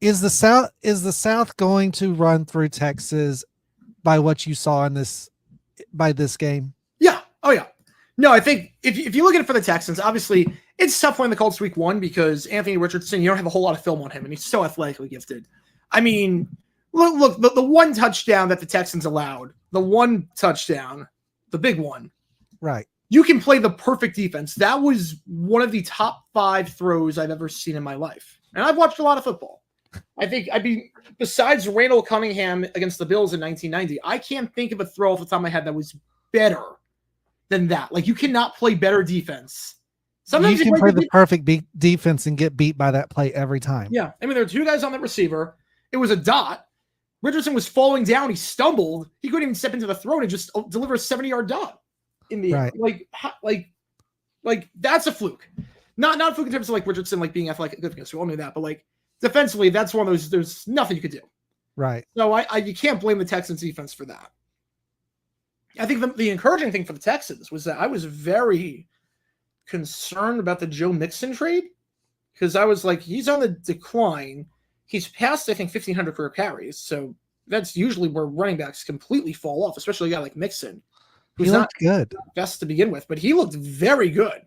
Is the South going to run through Texas by what you saw in this game?
Yeah. Oh yeah. No, I think if you look at it for the Texans, obviously it's tough playing the Colts week 1 because Anthony Richardson, you don't have a whole lot of film on him, and he's so athletically gifted. I mean, look, the one touchdown that the Texans allowed, the big one.
Right.
You can play the perfect defense. That was one of the top 5 throws I've ever seen in my life. And I've watched a lot of football. Besides Randall Cunningham against the Bills in 1990, I can't think of a throw off the top of my head that was better than that. Like, you cannot play better defense.
Sometimes you can play the perfect defense and get beat by that play every time.
Yeah. I mean, there were 2 guys on that receiver. It was a dot. Richardson was falling down. He stumbled. He couldn't even step into the throw and just deliver a 70-yard dot in the air. Like that's a fluke. Not a fluke in terms of like Richardson like being athletic. We all knew that, but like defensively, that's one of those. There's nothing you could do.
Right.
So you can't blame the Texans defense for that. I think the encouraging thing for the Texans was that I was very concerned about the Joe Mixon trade, because I was like, he's on the decline. He's past, I think, 1,500 career carries. So that's usually where running backs completely fall off, especially a guy like Mixon, who's
not good
best to begin with, but he looked very good.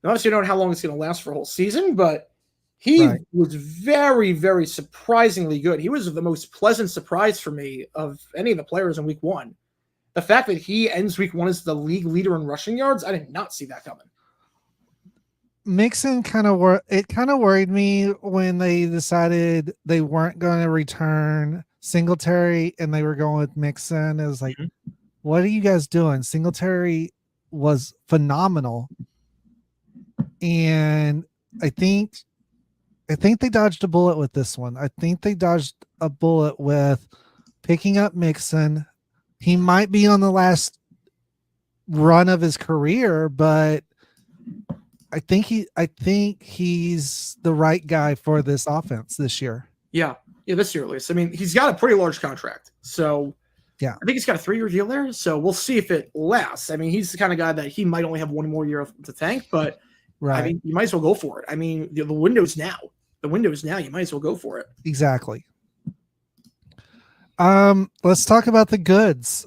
Now, obviously, I don't know how long it's going to last for a whole season, but he was very, very surprisingly good. He was the most pleasant surprise for me of any of the players in week 1. The fact that he ends week 1 as the league leader in rushing yards, I did not see that coming.
Mixon kind of worried me when they decided they weren't going to return Singletary and they were going with Mixon. It was like, what are you guys doing? Singletary was phenomenal, and I think they dodged a bullet with this one. I think they dodged a bullet with picking up Mixon. He might be on the last run of his career, but I think he's the right guy for this offense this year.
Yeah, this year at least. I mean, he's got a pretty large contract, so
yeah,
I think he's got a 3-year deal there. So we'll see if it lasts. I mean, he's the kind of guy that he might only have 1 more year to tank, but I mean, you might as well go for it. I mean, the window's now. You might as well go for it.
Exactly. Let's talk about the goods.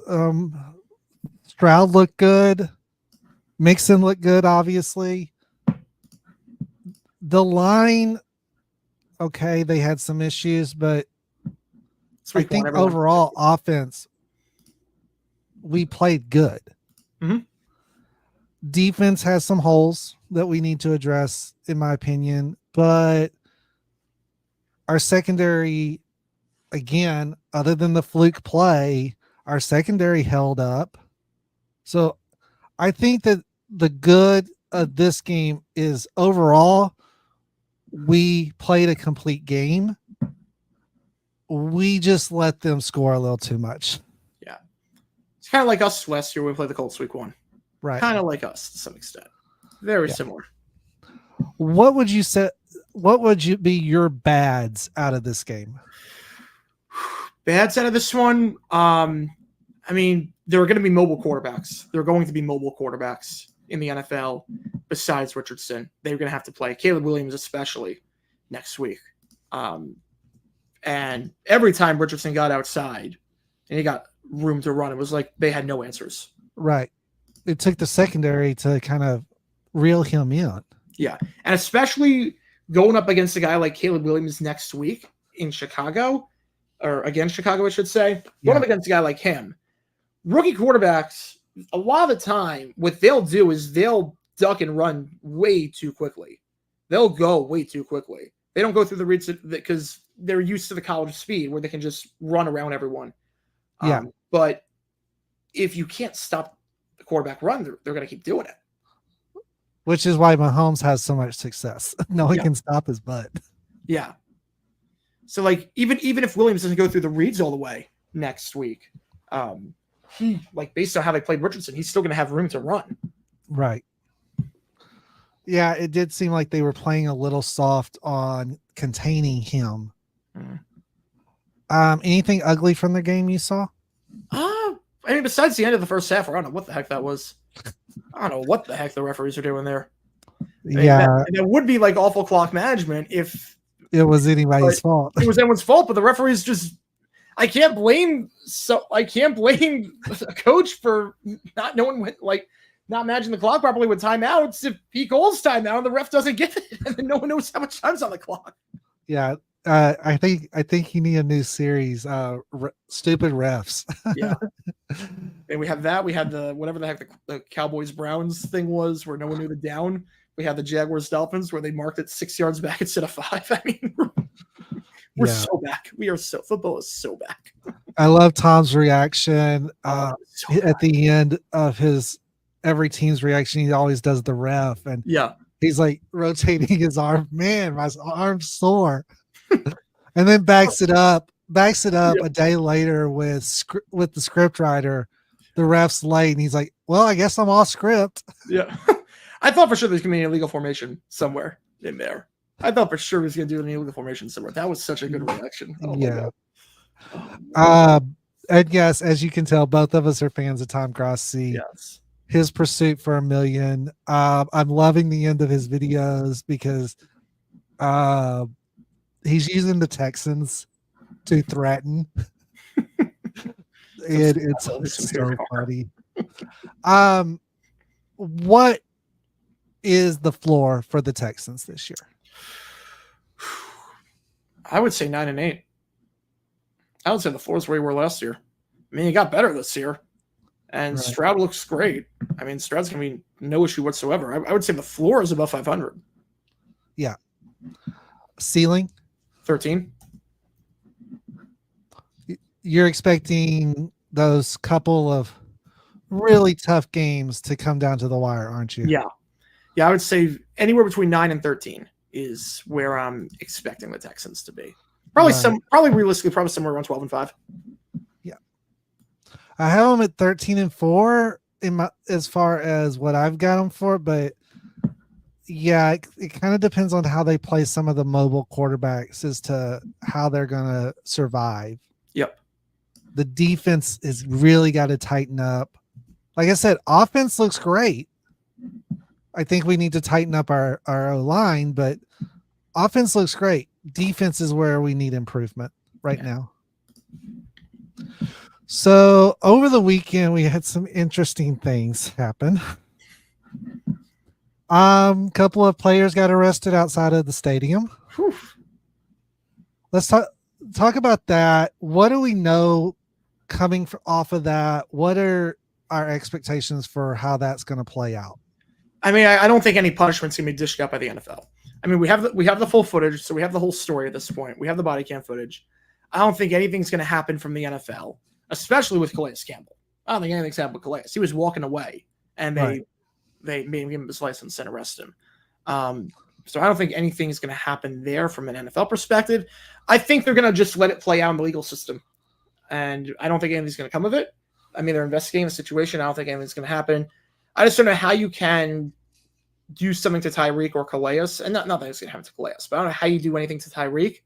Stroud looked good. Mixon looked good, obviously. The line, okay, they had some issues, but I think overall offense, we played good. Defense has some holes that we need to address, in my opinion, but our secondary, again, other than the fluke play, our secondary held up. So I think that the good of this game is overall we played a complete game. We just let them score a little too much.
Yeah. It's kind of like us last year when we played the Colts week 1.
Right.
Kind of like us to some extent. Very
Yeah.
similar.
What would you say? What would you be your bads out of this game?
Bads out of this one. I mean, there are going to be mobile quarterbacks. There are going to be mobile quarterbacks in the NFL besides Richardson. They're going to have to play Caleb Williams, especially next week. And every time Richardson got outside and he got room to run, it was like they had no answers.
Right. It took the secondary to kind of reel him in.
Yeah. And especially going up against a guy like Caleb Williams next week in Chicago, or against Chicago, I should say, going up against a guy like him. Rookie quarterbacks, a lot of the time, what they'll do is they'll duck and run way too quickly. They'll go way too quickly. They don't go through the reads because they're used to the college speed where they can just run around everyone.
Yeah.
But if you can't stop the quarterback run, they're going to keep doing it.
Which is why Mahomes has so much success. No one can stop his butt.
Yeah. So, like, even if Williams doesn't go through the reads all the way next week, based on how they played Richardson, he's still going to have room to run.
Right. Yeah, it did seem like they were playing a little soft on containing him. Anything ugly from the game you saw?
I mean, besides the end of the first half, I don't know what the heck that was. I don't know what the heck the referees are doing there.
Yeah.
It would be like awful clock management if
it was anybody's fault.
It was anyone's fault, but the referees just I can't blame a coach for not knowing when, not managing the clock properly with timeouts. If he calls timeout and the ref doesn't get it, and then no one knows how much time's on the clock.
Yeah. I think you need a new series, stupid refs.
Yeah. And we have that. We had the whatever the heck the Cowboys Browns thing was, where no one knew the down. We had the Jaguars Dolphins, where they marked it 6 yards back instead of 5. I mean, we're so back. Football is so back.
I love Tom's reaction at the end of every team's reaction. He always does the ref, and he's like rotating his arm. Man, my arm's sore. And then backs it up a day later with the script writer. The ref's late, and he's like, well, I guess I'm off script.
Yeah. I thought for sure there's going to be an illegal formation somewhere in there. I thought for sure he was going to do an illegal formation somewhere. That was such a good reaction. Oh,
yeah. And yes, as you can tell, both of us are fans of Tom Grossi.
Yes.
His pursuit for $1 million. I'm loving the end of his videos because he's using the Texans to threaten. It's so funny. What is the floor for the Texans this year?
I would say 9-8. I would say the floor is where we were last year. I mean, he got better this year, and Stroud looks great. I mean, Stroud's going to be no issue whatsoever. I would say the floor is above 500.
Yeah. Ceiling?
13.
You're expecting those couple of really tough games to come down to the wire, aren't you?
Yeah. Yeah, I would say anywhere between 9 and 13 is where I'm expecting the Texans to be. Probably realistically, probably somewhere around 12 and 5.
Yeah. I have them at 13 and 4 as far as what I've got them for, but yeah, it kind of depends on how they play some of the mobile quarterbacks as to how they're going to survive.
Yep.
The defense is really got to tighten up. Like I said, offense looks great. I think we need to tighten up our O-line, but offense looks great. Defense is where we need improvement right now. So over the weekend, we had some interesting things happen. Couple of players got arrested outside of the stadium.
Whew.
Let's talk about that. What do we know coming off of that? What are our expectations for how that's going to play out?
I mean, I don't think any punishment's going to be dished out by the NFL. I mean, we have the full footage, so we have the whole story at this point. We have the body cam footage. I don't think anything's going to happen from the NFL, especially with Calais Campbell. I don't think anything's happened with Calais. He was walking away, and
Right.
they made him his license and arrest him. So I don't think anything is going to happen there from an NFL perspective. I think they're going to just let it play out in the legal system, and I don't think anything's going to come of it. I mean, they're investigating the situation. I don't think anything's going to happen. I just don't know how you can do something to Tyreek or Calais, and not that it's going to happen to Calais, but I don't know how you do anything to Tyreek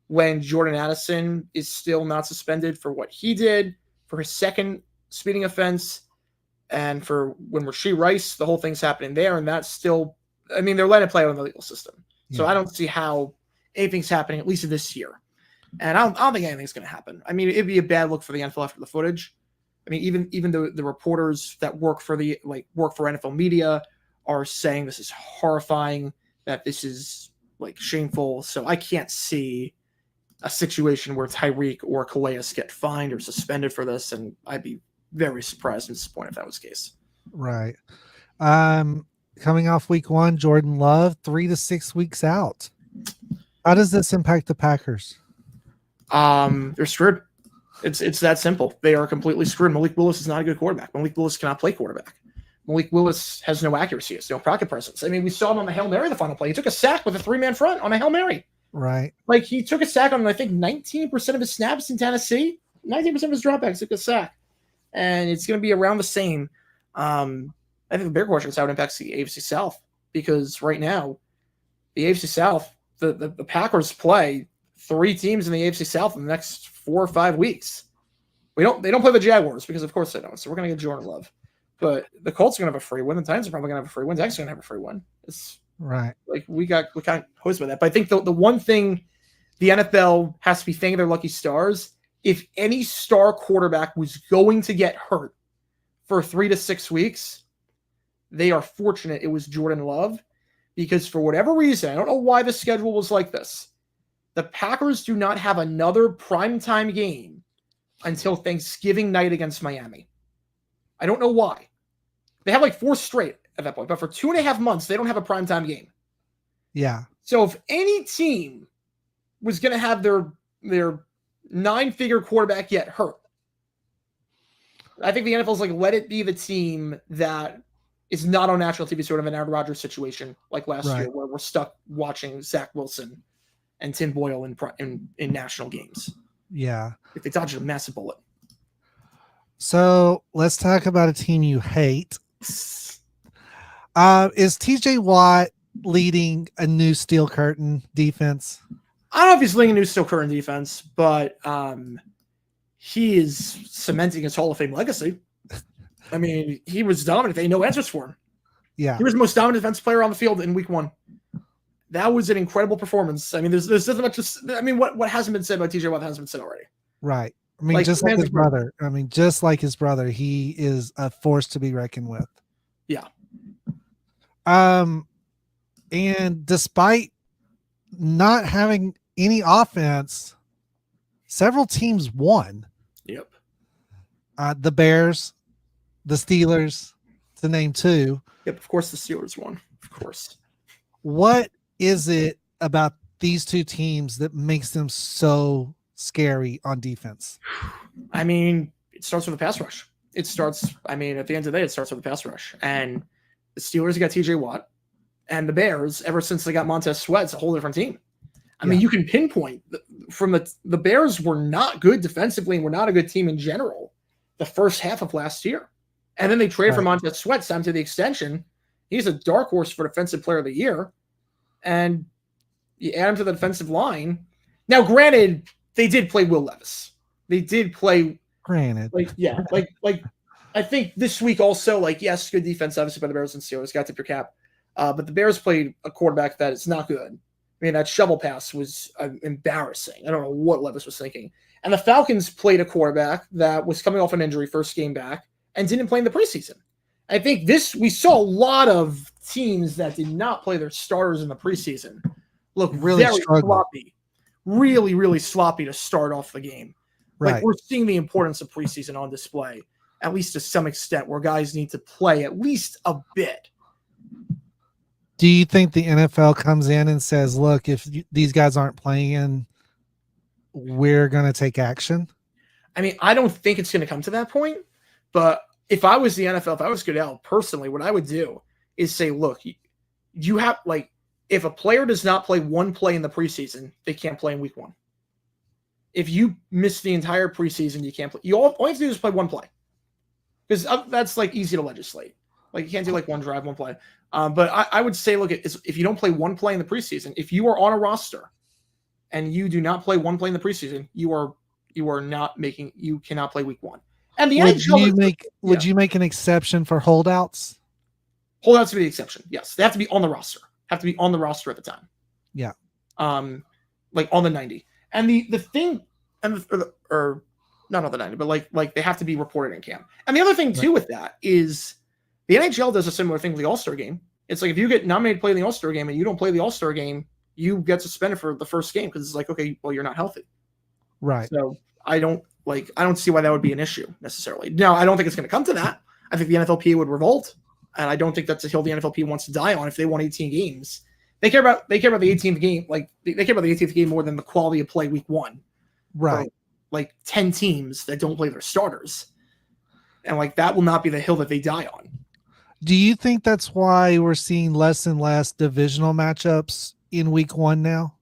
when Jordan Addison is still not suspended for what he did for his second speeding offense, and for when Rashee Rice, the whole thing's happening there, and that's still, I mean, they're letting it play out in the legal system. So I don't see how anything's happening, at least this year. And I don't think anything's going to happen. I mean, it'd be a bad look for the NFL after the footage. I mean, even the reporters that work for NFL media are saying this is horrifying, that this is like shameful. So I can't see a situation where Tyreek or Calais get fined or suspended for this, and I'd be very surprised and disappointed if that was the case.
Right. Coming off week 1, Jordan Love, 3 to 6 weeks out. How does this impact the Packers?
They're screwed. It's that simple. They are completely screwed. Malik Willis is not a good quarterback. Malik Willis cannot play quarterback. Malik Willis has no accuracy. Has no pocket presence. I mean, we saw him on the Hail Mary the final play. He took a sack with a 3-man front on a Hail Mary.
Right.
Like, he took a sack on, I think, 19% of his snaps in Tennessee. 19% of his dropbacks took a sack. And it's going to be around the same. I think the bigger question is how it impacts the AFC South. Because right now, the AFC South, the Packers play 3 teams in the AFC South in the next 4 or 5 weeks. They don't play the Jaguars because, of course, they don't. So we're going to get Jordan Love. But the Colts are going to have a free win. The Titans are probably going to have a free win. The Texans are going to have a free win. It's
right.
Like, we can't host by that. But I think the one thing the NFL has to be thanking their lucky stars, if any star quarterback was going to get hurt for 3 to 6 weeks, they are fortunate it was Jordan Love, because for whatever reason, I don't know why the schedule was like this, the Packers do not have another primetime game until Thanksgiving night against Miami. I don't know why. They have like 4 straight at that point, but for 2.5 months, they don't have a primetime game.
Yeah.
So if any team was going to have their 9-figure quarterback get hurt, I think the NFL's like, let it be the team that is not on national TV, sort of an Aaron Rodgers situation like last year, where we're stuck watching Zach Wilson and Tim Boyle in national games.
Yeah.
If they dodged a massive bullet.
So let's talk about a team you hate. Is TJ Watt leading a new steel curtain defense?
I don't know if he's leading a new steel curtain defense, but he is cementing his Hall of Fame legacy. I mean, he was dominant. They had no answers for him.
Yeah.
He was the most dominant defensive player on the field in week 1. That was an incredible performance. I mean, there's nothing much to, I mean, what hasn't been said about TJ Watt hasn't been said already.
Right. I mean, just like his brother. I mean, just like his brother, he is a force to be reckoned with.
Yeah.
And despite not having any offense, several teams won.
Yep.
The Bears, the Steelers, to name 2.
Yep. Of course, the Steelers won. Of course.
What is it about these 2 teams that makes them so scary on defense?
I mean, it starts with the pass rush. At the end of the day, it starts with the pass rush. And the Steelers got TJ Watt, and the Bears, ever since they got Montez Sweat, it's a whole different team. I mean, you can pinpoint from the Bears were not good defensively and were not a good team in general the first half of last year. And then they traded for Montez Sweat, signed to the extension. He's a dark horse for Defensive Player of the Year. And you add him to the defensive line. Now, granted, they did play Will Levis. They did play.
Granted.
I think this week also, yes, good defense, obviously, by the Bears and Steelers. Got to tip your cap. But the Bears played a quarterback that is not good. I mean, that shovel pass was embarrassing. I don't know what Levis was thinking. And the Falcons played a quarterback that was coming off an injury first game back and didn't play in the preseason. I think we saw a lot of teams that did not play their starters in the preseason look really sloppy, really, really sloppy to start off the game.
Right.
Like, we're seeing the importance of preseason on display, at least to some extent, where guys need to play at least a bit.
Do you think the NFL comes in and says, look, if these guys aren't playing, we're going to take action?
I mean, I don't think it's going to come to that point, But if I was the NFL, if I was Goodell, personally, what I would do is say, look, you have like if a player does not play one play in the preseason, they can't play in week 1. If you miss the entire preseason, you can't play. All you have to do is play one play, because that's like easy to legislate. Like you can't do like one drive, one play. But I would say, look, if you don't play one play in the preseason, if you are on a roster and you do not play one play in the preseason, you cannot play week 1. And the NHL
would you make an exception for holdouts?
Holdouts to be the exception. Yes, they have to be on the roster. Have to be on the roster at the time.
Yeah.
Like on the 90. And the thing, or not on the 90, but like they have to be reported in camp. And the other thing too with that is the NHL does a similar thing with the All-Star game. It's like if you get nominated to play in the All-Star game and you don't play the All-Star game, you get suspended for the first game because it's like, okay, well, you're not healthy.
Right.
So I don't see why that would be an issue necessarily. Now, I don't think it's going to come to that. I think the NFLPA would revolt, and I don't think that's a hill the NFLPA wants to die on. If they want 18 games, they care about the 18th game. Like they care about the 18th game more than the quality of play week 1.
Right.
For, like 10 teams that don't play their starters, and like that will not be the hill that they die on.
Do you think that's why we're seeing less and less divisional matchups in week 1 now?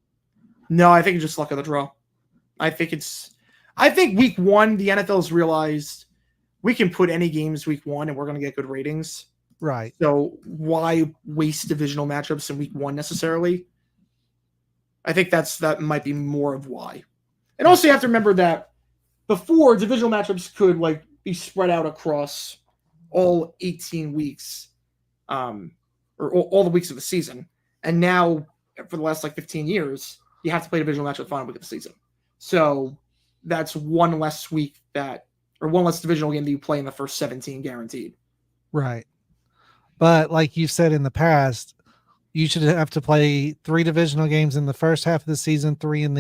No, I think it's just luck of the draw. I think week 1, the NFL's realized we can put any games week 1 and we're going to get good ratings.
Right.
So why waste divisional matchups in week 1 necessarily? I think that might be more of why. And also you have to remember that before, divisional matchups could like be spread out across all 18 weeks, or all the weeks of the season. And now for the last like 15 years, you have to play divisional matchup final week of the season. So that's one less week one less divisional game that you play in the first 17 guaranteed.
Right. But like you said in the past, you should have to play 3 divisional games in the first half of the season, 3 in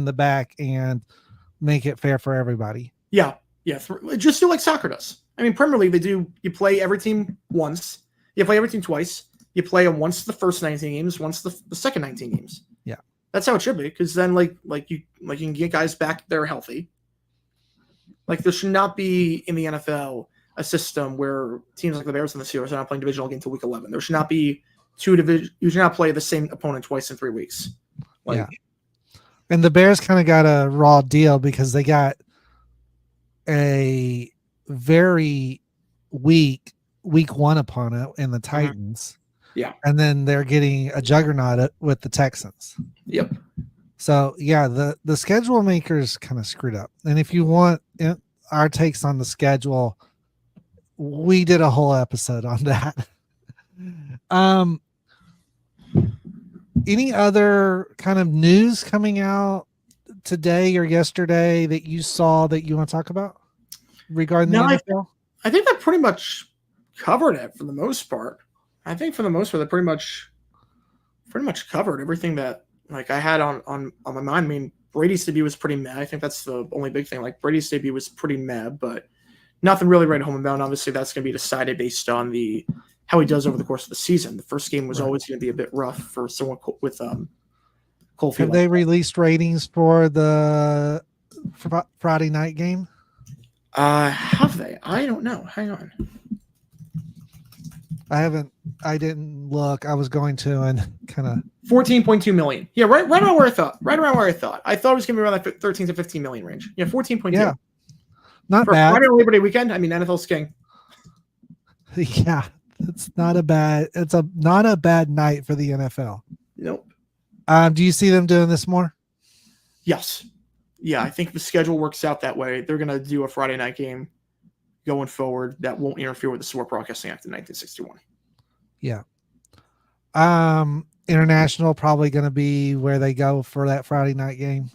the back, and make it fair for everybody.
Yeah. Just do like soccer does. I mean, Premier League, you play every team once, you play every team twice, you play them once the first 19 games, once the second 19 games.
Yeah.
That's how it should be, because then like you can get guys back that are healthy. Like there should not be in the NFL a system where teams like the Bears and the Steelers are not playing divisional game until week 11. There should not be you should not play the same opponent twice in 3 weeks.
Yeah. And the Bears kind of got a raw deal because they got a very weak week 1 opponent in the Titans.
Yeah.
And then they're getting a juggernaut with the Texans.
Yep.
So yeah, the schedule makers kind of screwed up. And if you want our takes on the schedule, we did a whole episode on that. Any other kind of news coming out today or yesterday that you saw that you want to talk about regarding the NFL?
I think that pretty much covered it for the most part. I think for the most part, they pretty much covered everything that like I had on my mind. I mean, Brady's debut was pretty meh. I think that's the only big thing. Like Brady's debut was pretty meh, but nothing really right home and bound. Obviously, that's going to be decided based on how he does over the course of the season. The first game was always going to be a bit rough for someone with cold feet.
Have they released ratings for the Friday night game?
Have they? I don't know. Hang on.
I didn't look. I was going to and kind of
14.2 million. Yeah, right around where I thought. Right around where I thought. I thought it was going to be around like 13 to 15 million range. Yeah, 14.2.
Yeah. Not
for
bad.
Friday or Labor Day weekend. I mean, NFL's king.
Yeah, it's not a bad night for the NFL.
Nope.
Do you see them doing this more?
Yes. Yeah, I think the schedule works out that way. They're going to do a Friday night game going forward that won't interfere with the Sport Broadcasting Act of 1961.
Yeah. International probably going to be where they go for that Friday night game.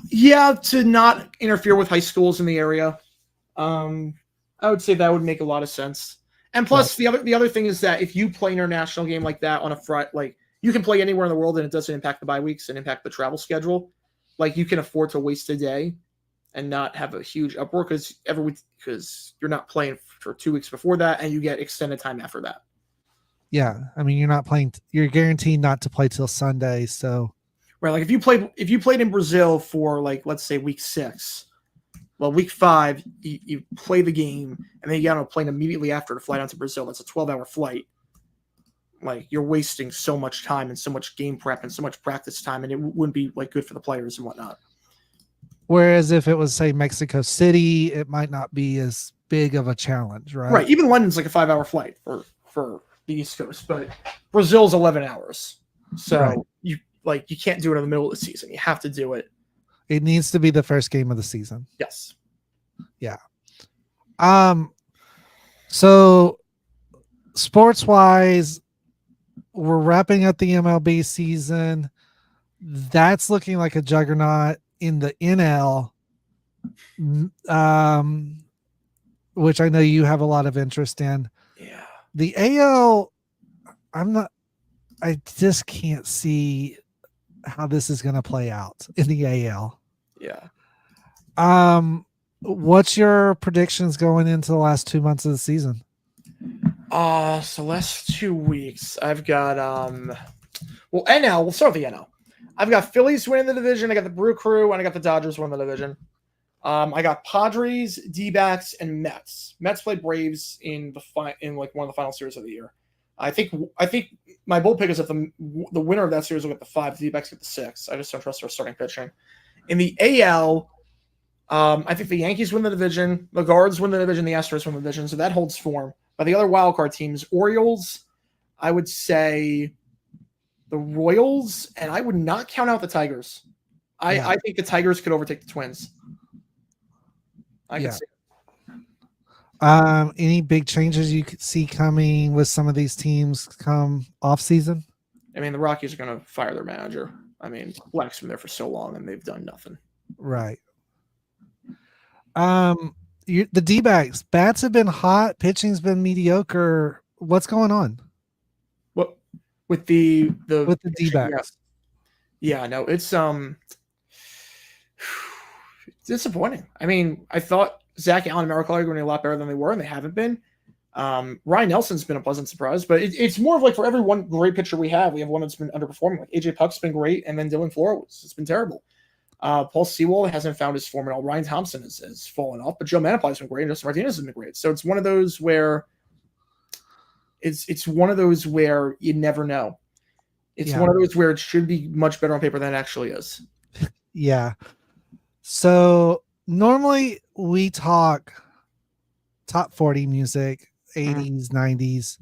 Yeah, to not interfere with high schools in the area. I would say that would make a lot of sense. And plus, the other thing is that if you play an international game like that on a Friday, like you can play anywhere in the world and it doesn't impact the bye weeks and impact the travel schedule. Like you can afford to waste a day and not have a huge uproar because you're not playing for 2 weeks before that and you get extended time after that.
Yeah, I mean you're guaranteed not to play till Sunday, so
right. Like if you played in Brazil for like let's say week 6, Well, week 5, you play the game, and then you get on a plane immediately after to fly down to Brazil. That's a 12-hour flight. Like, you're wasting so much time and so much game prep and so much practice time, and it wouldn't be like good for the players and whatnot.
Whereas if it was, say, Mexico City, it might not be as big of a challenge, right?
Right. Even London's like a 5-hour flight for the East Coast, but Brazil's 11 hours. So
Right.
you can't do it in the middle of the season. You have to do it.
It needs to be the first game of the season.
Yes.
Yeah. So sports wise, we're wrapping up the MLB season. That's looking like a juggernaut in the NL, which I know you have a lot of interest in.
Yeah.
The AL, I just can't see how this is going to play out in the AL.
Yeah.
What's your predictions going into the last 2 months of the season?
So last 2 weeks, I've got NL. We'll start with the NL. I've got Phillies winning the division. I got the Brew Crew, and I got the Dodgers winning the division. I got Padres, D-backs, and Mets. Mets play Braves in one of the final series of the year. I think my bold pick is that the winner of that series will get the 5, the D-backs get the 6. I just don't trust their starting pitching. In the AL, I think the Yankees win the division, the Guards win the division, the Astros win the division, so that holds form. But the other wildcard teams, Orioles, I would say the Royals, and I would not count out the Tigers. I think the Tigers could overtake the Twins. I can see it.
Any big changes you could see coming with some of these teams come off season?
I mean, the Rockies are going to fire their manager. I mean, Black's been there for so long, and they've done nothing.
Right. The D-backs, bats have been hot, pitching's been mediocre. What's going on?
What with the
D-backs?
Yeah, no, it's disappointing. I mean, I thought Zach Allen and Merrill Kelly were going to be a lot better than they were, and they haven't been. Ryan Nelson's been a pleasant surprise, but it's more of like for every one great pitcher we have one that's been underperforming. Like AJ Puck's been great, and then Dylan Flores has been terrible. Paul Sewell hasn't found his form at all. Ryan Thompson has fallen off, but Joe Manaply's been great, and Justin Martinez has been great. So it's one of those where it's one of those where you never know. It's one of those where it should be much better on paper than it actually is.
Yeah. So normally we talk top 40 music, 80s, 90s,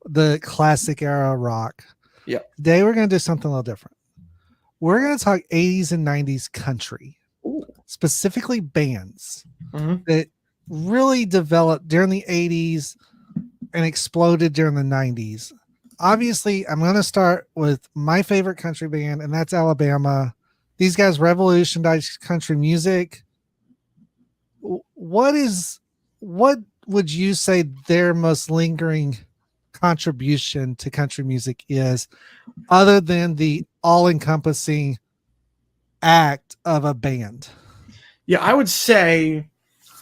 the classic era rock.
Yeah.
Today we're going to do something a little different. We're going to talk 80s and 90s country.
Ooh.
Specifically bands that really developed during the 80s and exploded during the 90s. Obviously, I'm going to start with my favorite country band, and that's Alabama. These guys revolutionized country music. What would you say their most lingering contribution to country music is, other than the all-encompassing act of a band?
Yeah, I would say,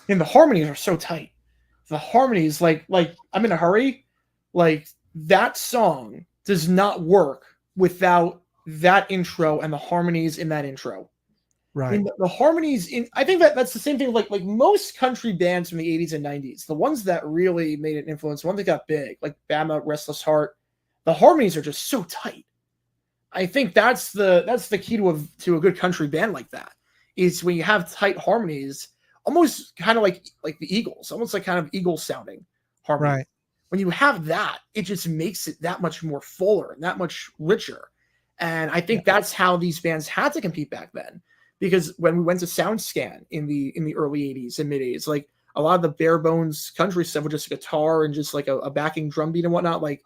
and the harmonies are so tight. The harmonies, like I'm in a hurry, like that song does not work without that intro and the harmonies in that intro.
Right.
The harmonies I think that's the same thing like most country bands from the 80s and 90s, the ones that really made an influence, the ones that got big, like Bama, Restless Heart, the harmonies are just so tight. I think that's the key to a good country band like that, is when you have tight harmonies, almost kind of like the Eagles, almost like kind of Eagles sounding harmony.
Right.
When you have that, it just makes it that much more fuller and that much richer. And I think that's how these bands had to compete back then. Because when we went to SoundScan in the early 80s and mid 80s, like a lot of the bare bones country stuff with just a guitar and just like a backing drum beat and whatnot, like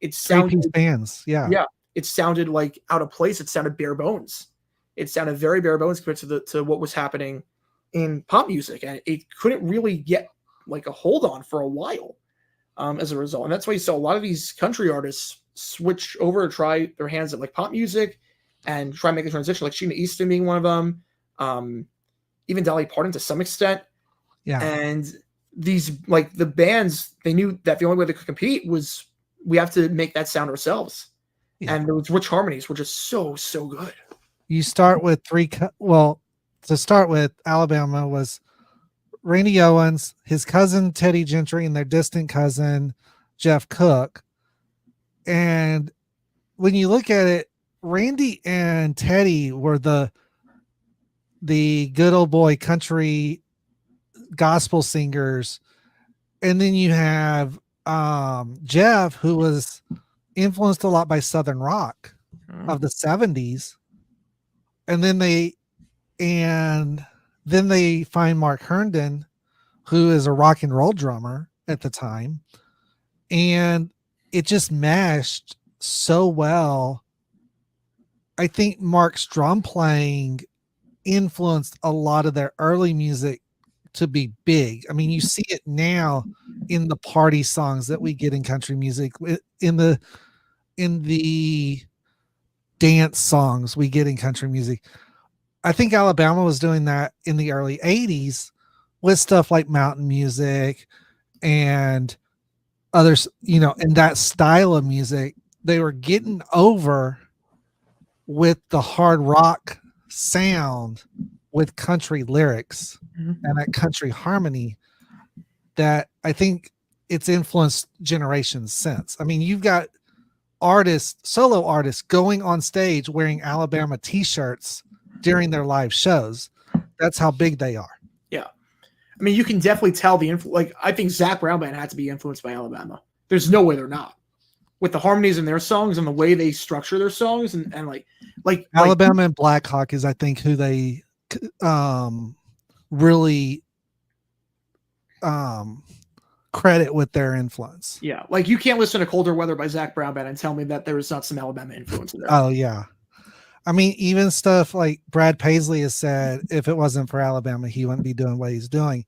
it sounded
bands. Yeah.
It sounded like out of place. It sounded bare bones. It sounded very bare bones compared to what was happening in pop music, and it couldn't really get like a hold on for a while as a result. And that's why you saw a lot of these country artists switch over to try their hands at like pop music and try and make a transition, like Sheena Easton being one of them, even Dolly Parton to some extent.
Yeah.
And these, like the bands, they knew that the only way they could compete was we have to make that sound ourselves. Yeah. And those rich harmonies were just so good.
You start with to start with, Alabama was Randy Owens, his cousin Teddy Gentry, and their distant cousin Jeff Cook. And when you look at it, Randy and Teddy were the good old boy country gospel singers, and then you have Jeff, who was influenced a lot by Southern rock of the 70s, and then they find Mark Herndon, who is a rock and roll drummer at the time, and it just mashed so well. I think Mark's drum playing influenced a lot of their early music to be big. I mean, you see it now in the party songs that we get in country music, in the dance songs we get in country music. I think Alabama was doing that in the early 80s with stuff like mountain music and others, in that style of music. They were getting over with the hard rock sound with country lyrics and that country harmony that I think it's influenced generations since. I mean, you've got solo artists going on stage wearing Alabama t-shirts during their live shows. That's how big they are.
Yeah. I mean, you can definitely tell the influence. Like, I think Zach Brown Band had to be influenced by Alabama. There's no way they're not. With the harmonies in their songs and the way they structure their songs and like
Alabama and Black Hawk is, I think, who they really credit with their influence.
Yeah, like you can't listen to Colder Weather by Zach Brown Band and tell me that there is not some Alabama influence in there.
Oh yeah. I mean, even stuff like Brad Paisley has said, if it wasn't for Alabama, he wouldn't be doing what he's doing.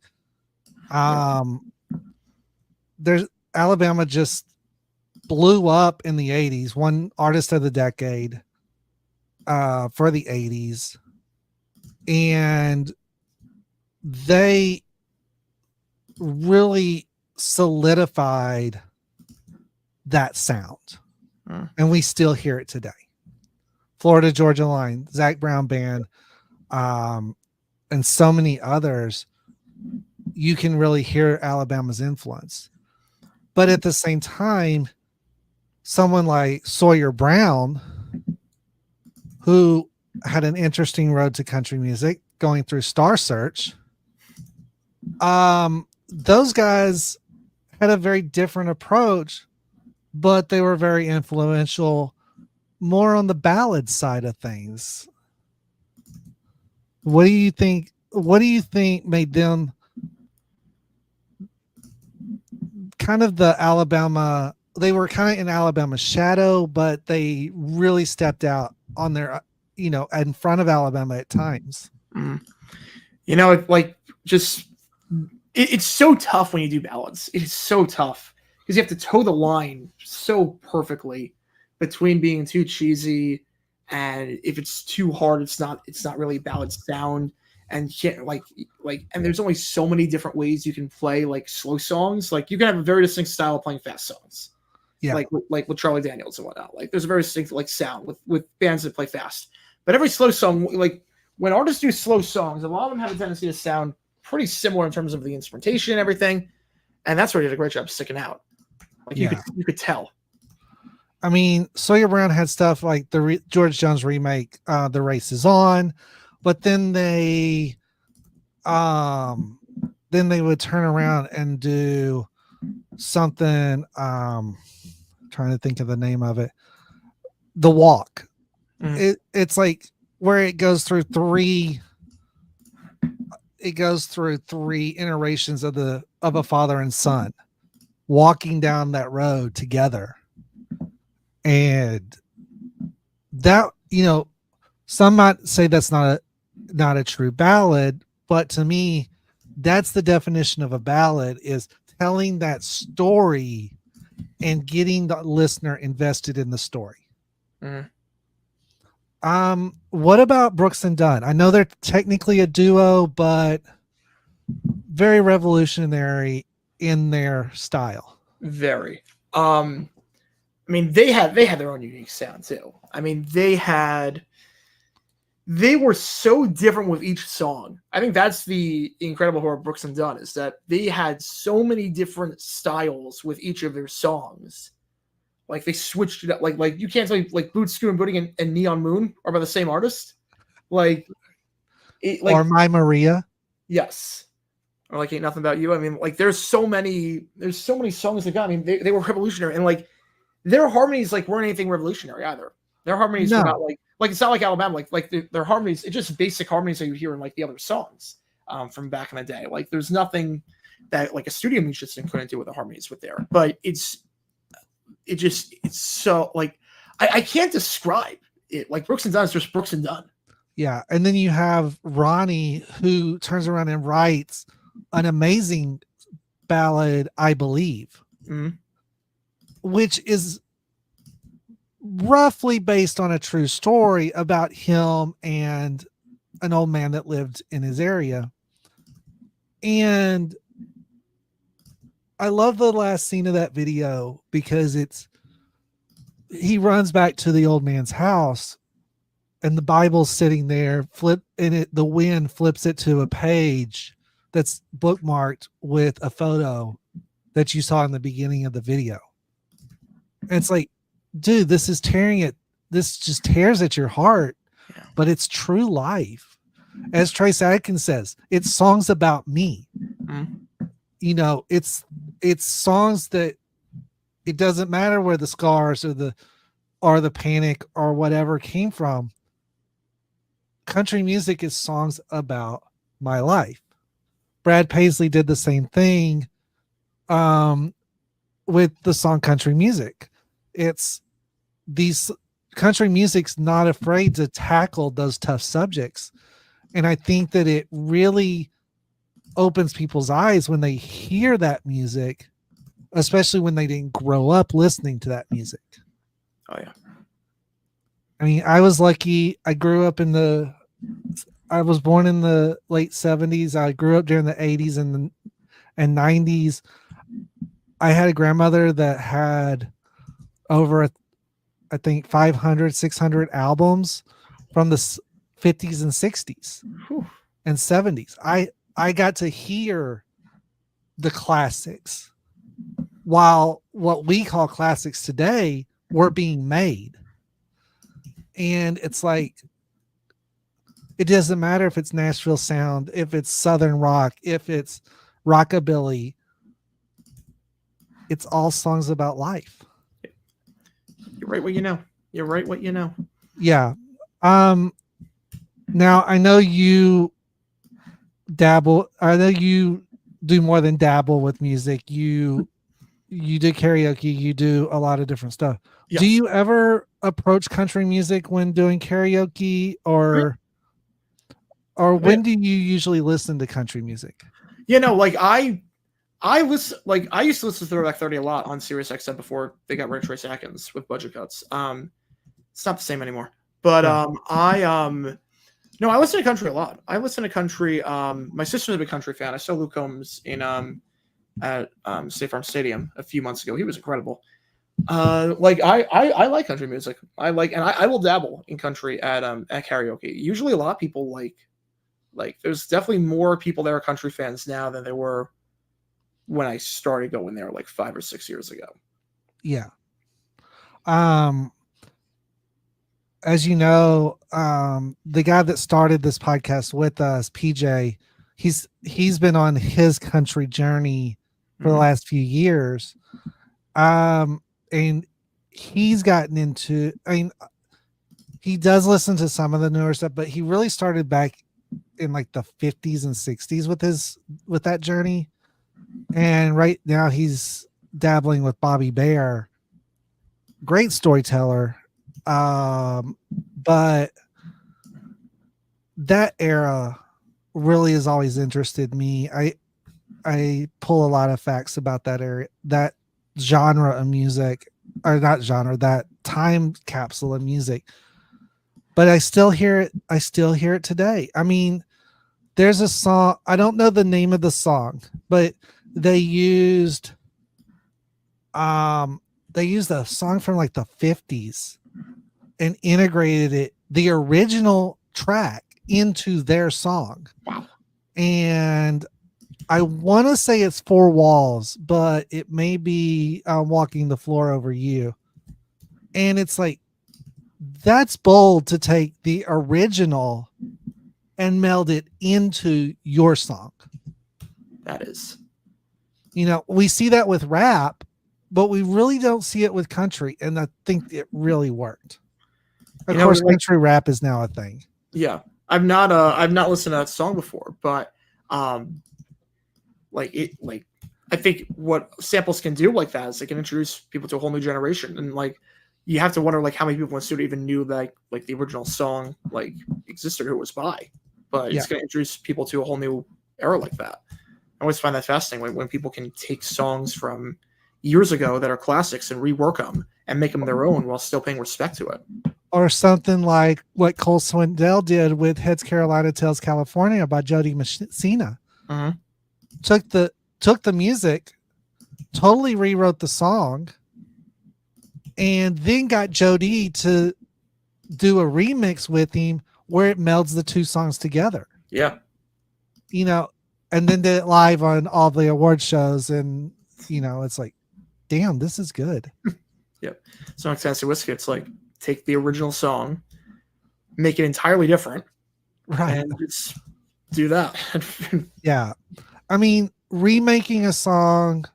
There's Alabama just blew up in the 80s, won Artist of the Decade for the 80s, and they really solidified that sound, and we still hear it today. Florida Georgia Line, Zach Brown Band, and so many others, you can really hear Alabama's influence. But at the same time, someone like Sawyer Brown, who had an interesting road to country music, going through Star Search, those guys had a very different approach, but they were very influential, more on the ballad side of things. What do you think? What do you think made them kind of the Alabama? They were kind of in Alabama's shadow, but they really stepped out on their, in front of Alabama at times.
It's so tough when you do ballads. It's so tough because you have to toe the line so perfectly between being too cheesy and if it's too hard, it's not really ballad sound. And and there's only so many different ways you can play like slow songs. Like you can have a very distinct style of playing fast songs. Yeah. Like with Charlie Daniels and whatnot. Like there's a very distinct like sound with bands that play fast. But every slow song, like when artists do slow songs, a lot of them have a tendency to sound pretty similar in terms of the instrumentation and everything. And that's where he did a great job sticking out. Like you could tell.
I mean, Sawyer Brown had stuff like the George Jones remake, The Race Is On, but then they would turn around and do something. Trying to think of the name of it. The Walk. It's like where it goes through three iterations of a father and son walking down that road together. And that, some might say that's not a true ballad, but to me, that's the definition of a ballad, is telling that story and getting the listener invested in the story. What about Brooks and Dunn? I know they're technically a duo, but very revolutionary in their style.
Very. I mean, they had their own unique sound too. I mean, they had they were so different with each song. I think that's the incredible part of Brooks and Dunn, is that they had so many different styles with each of their songs. Like they switched it up. Like you can't tell me like Boot Scoot and Booting and Neon Moon are by the same artist. Like
Or My Maria.
yes. Or like Ain't Nothing About You. I mean, like there's so many songs that got. I mean, they were revolutionary, and like their harmonies like weren't anything revolutionary either. Their harmonies were not like it's not like Alabama. Like their harmonies, it's just basic harmonies that you hear in like the other songs from back in the day. Like there's nothing that like a studio musician couldn't do with the harmonies with there. But it's so like I can't describe it. Like Brooks and Dunn is just Brooks and Dunn.
Yeah, and then you have Ronnie, who turns around and writes an amazing ballad, I Believe, which is roughly based on a true story about him and an old man that lived in his area. And I love the last scene of that video because he runs back to the old man's house and the Bible's sitting there, the wind flips it to a page that's bookmarked with a photo that you saw in the beginning of the video. And it's like, dude, this just tears at your heart, but it's true life. As Trace Adkins says, it's songs about me. You know, it's songs that it doesn't matter where the scars or the panic or whatever came from. Country music is songs about my life. Brad Paisley did the same thing with the song Country Music. It's these country music's not afraid to tackle those tough subjects. And I think that it really opens people's eyes when they hear that music, especially when they didn't grow up listening to that music.
Oh yeah.
I mean, I was lucky. I was born in the late 70s. I grew up during the 80s and 90s. I had a grandmother that had over, I think, 500, 600 albums from the 50s and 60s and 70s. I got to hear the classics while what we call classics today were being made. And it's like, it doesn't matter if it's Nashville sound, if it's Southern rock, if it's rockabilly. It's all songs about life.
You're right what you know. You're right what you know.
Yeah. Now I know you dabble. I know you do more than dabble with music. You do karaoke. You do a lot of different stuff. Yes. Do you ever approach country music when doing karaoke, or when do you usually listen to country music?
You know, like I listen, like I used to listen to Throwback 30 a lot on Sirius XM before they got rid of Trace Atkins with budget cuts. It's not the same anymore. But no, I listen to country a lot. I listen to country. My sister's a big country fan. I saw Luke Combs at State Farm Stadium a few months ago. He was incredible. Like I like country music. I will dabble in country at karaoke. Usually a lot of people like there's definitely more people that are country fans now than there were when I started going there like 5 or 6 years ago.
Yeah. As you know, the guy that started this podcast with us, PJ, he's been on his country journey for the last few years. And he's gotten into, I mean, he does listen to some of the newer stuff, but he really started back in like the 50s and 60s with that journey. And right now he's dabbling with Bobby Bear. Great storyteller. But that era really has always interested me. I pull a lot of facts about that area, that genre of music, or not genre, that time capsule of music. But I still hear it. I still hear it today. I mean, there's a song, I don't know the name of the song, but they used a song from like the 50s and integrated it. The original track into their song.
Wow.
And I want to say it's Four Walls, but it may be Walking the Floor Over You. And it's like, that's bold to take the original and meld it into your song.
That is.
You know, we see that with rap, but we really don't see it with country. And I think it really worked. Of course, country rap is now a thing.
Yeah. I've not listened to that song before, but I think what samples can do like that is they can introduce people to a whole new generation. And like, you have to wonder like how many people in the studio even knew that like the original song like existed or who it was by. But it's going to introduce people to a whole new era like that. I always find that fascinating when people can take songs from years ago that are classics and rework them and make them their own while still paying respect to it.
Or something like what Cole Swindell did with Heads Carolina Tails California by Jody Messina.
Mm-hmm.
Took the music, totally rewrote the song, and then got Jody to do a remix with him where it melds the two songs together.
Yeah.
You know, and then did it live on all the award shows. And, you know, it's like, damn, this is good.
Yep. So like Tennessee Whiskey, it's like take the original song, make it entirely different.
Right.
And just do that.
Yeah. I mean, remaking a song,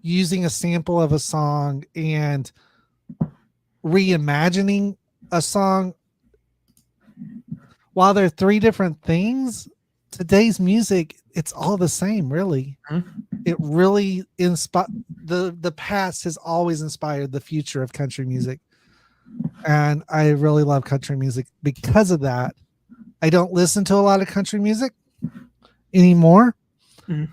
using a sample of a song, and reimagining a song, while they're three different things, today's music, it's all the same, really.
Mm-hmm.
It really the past has always inspired the future of country music. And I really love country music because of that. I don't listen to a lot of country music anymore.
Mm-hmm.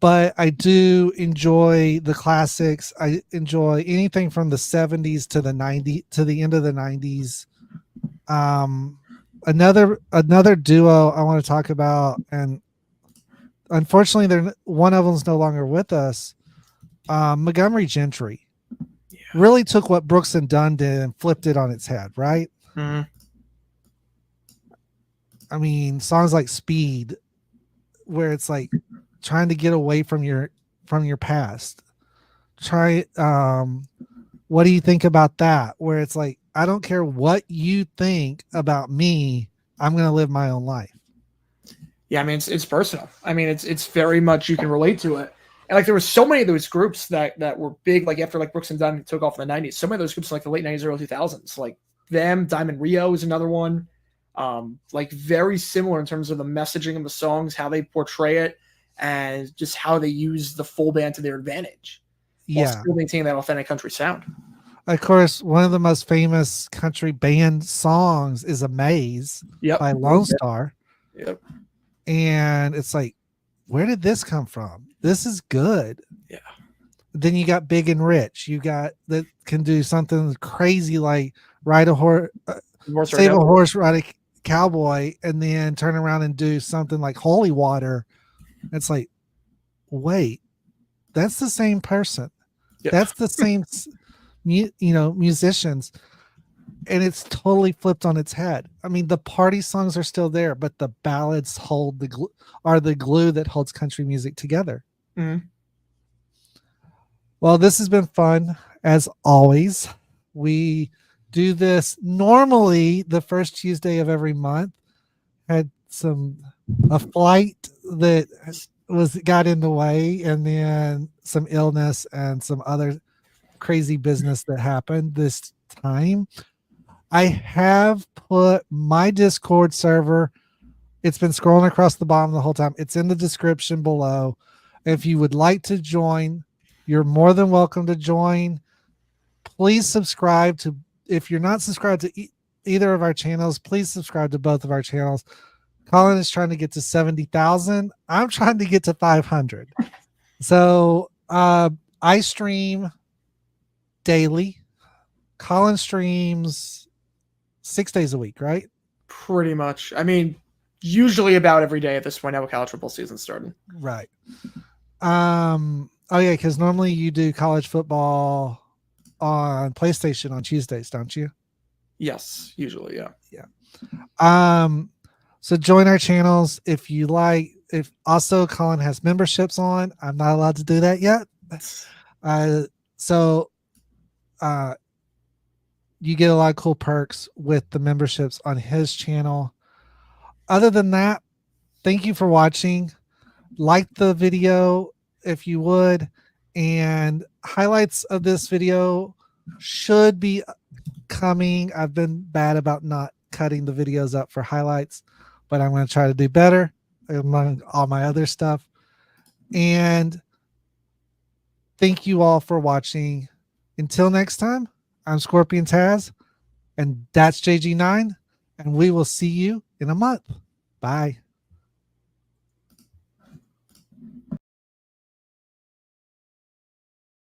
But I do enjoy the classics. I enjoy anything from the 70s to the 90s to the end of the 90s. Another duo I want to talk about, and unfortunately one of them's no longer with us. Montgomery Gentry really took what Brooks and Dunn did and flipped it on its head, right?
Mm-hmm.
I mean, songs like Speed, where it's like trying to get away from your past. What do you think about that? Where it's like, I don't care what you think about me, I'm going to live my own life.
Yeah, I mean, it's personal. I mean, it's very much, you can relate to it. And like there were so many of those groups that were big, like after like Brooks and Dunn took off in the 90s. So many of those groups like the late 90s, early 2000s, like them, Diamond Rio is another one. Like very similar in terms of the messaging of the songs, how they portray it, and just how they use the full band to their advantage. While still maintaining that authentic country sound.
Of course, one of the most famous country band songs is Amaze by Lone Star.
Yep.
And it's like, where did this come from? This is good.
Yeah.
Then you got Big and Rich. You got that can do something crazy like ride a horse, save a horse, ride a cowboy, and then turn around and do something like Holy Water. It's like, wait, that's the same person. Yep. That's the same, musicians. And it's totally flipped on its head. I mean, the party songs are still there, but the ballads are the glue that holds country music together.
Mm-hmm.
Well, this has been fun as always. We do this normally the first Tuesday of every month. Had a flight that got in the way, and then some illness and some other crazy business that happened this time. I have put my Discord server. It's been scrolling across the bottom the whole time. It's in the description below. If you would like to join, you're more than welcome to join. Please subscribe to, if you're not subscribed to either of our channels, please subscribe to both of our channels. Colin is trying to get to 70,000. I'm trying to get to 500. So I stream daily. Colin streams 6 days a week, right?
Pretty much. I mean, usually about every day at this point now with college football season starting.
Right. Oh yeah, because normally you do college football on PlayStation on Tuesdays, don't you?
Yes, usually, yeah.
Yeah. Um, so join our channels if you like. If also Colin has memberships on, I'm not allowed to do that yet. Uh, so uh, you get a lot of cool perks with the memberships on his channel. Other than that, thank you for watching. Like the video if you would, and highlights of this video should be coming. I've been bad about not cutting the videos up for highlights, but I'm going to try to do better among all my other stuff. And thank you all for watching. Until next time, I'm Scorpion Taz, and that's JG9, and we will see you in a month. Bye.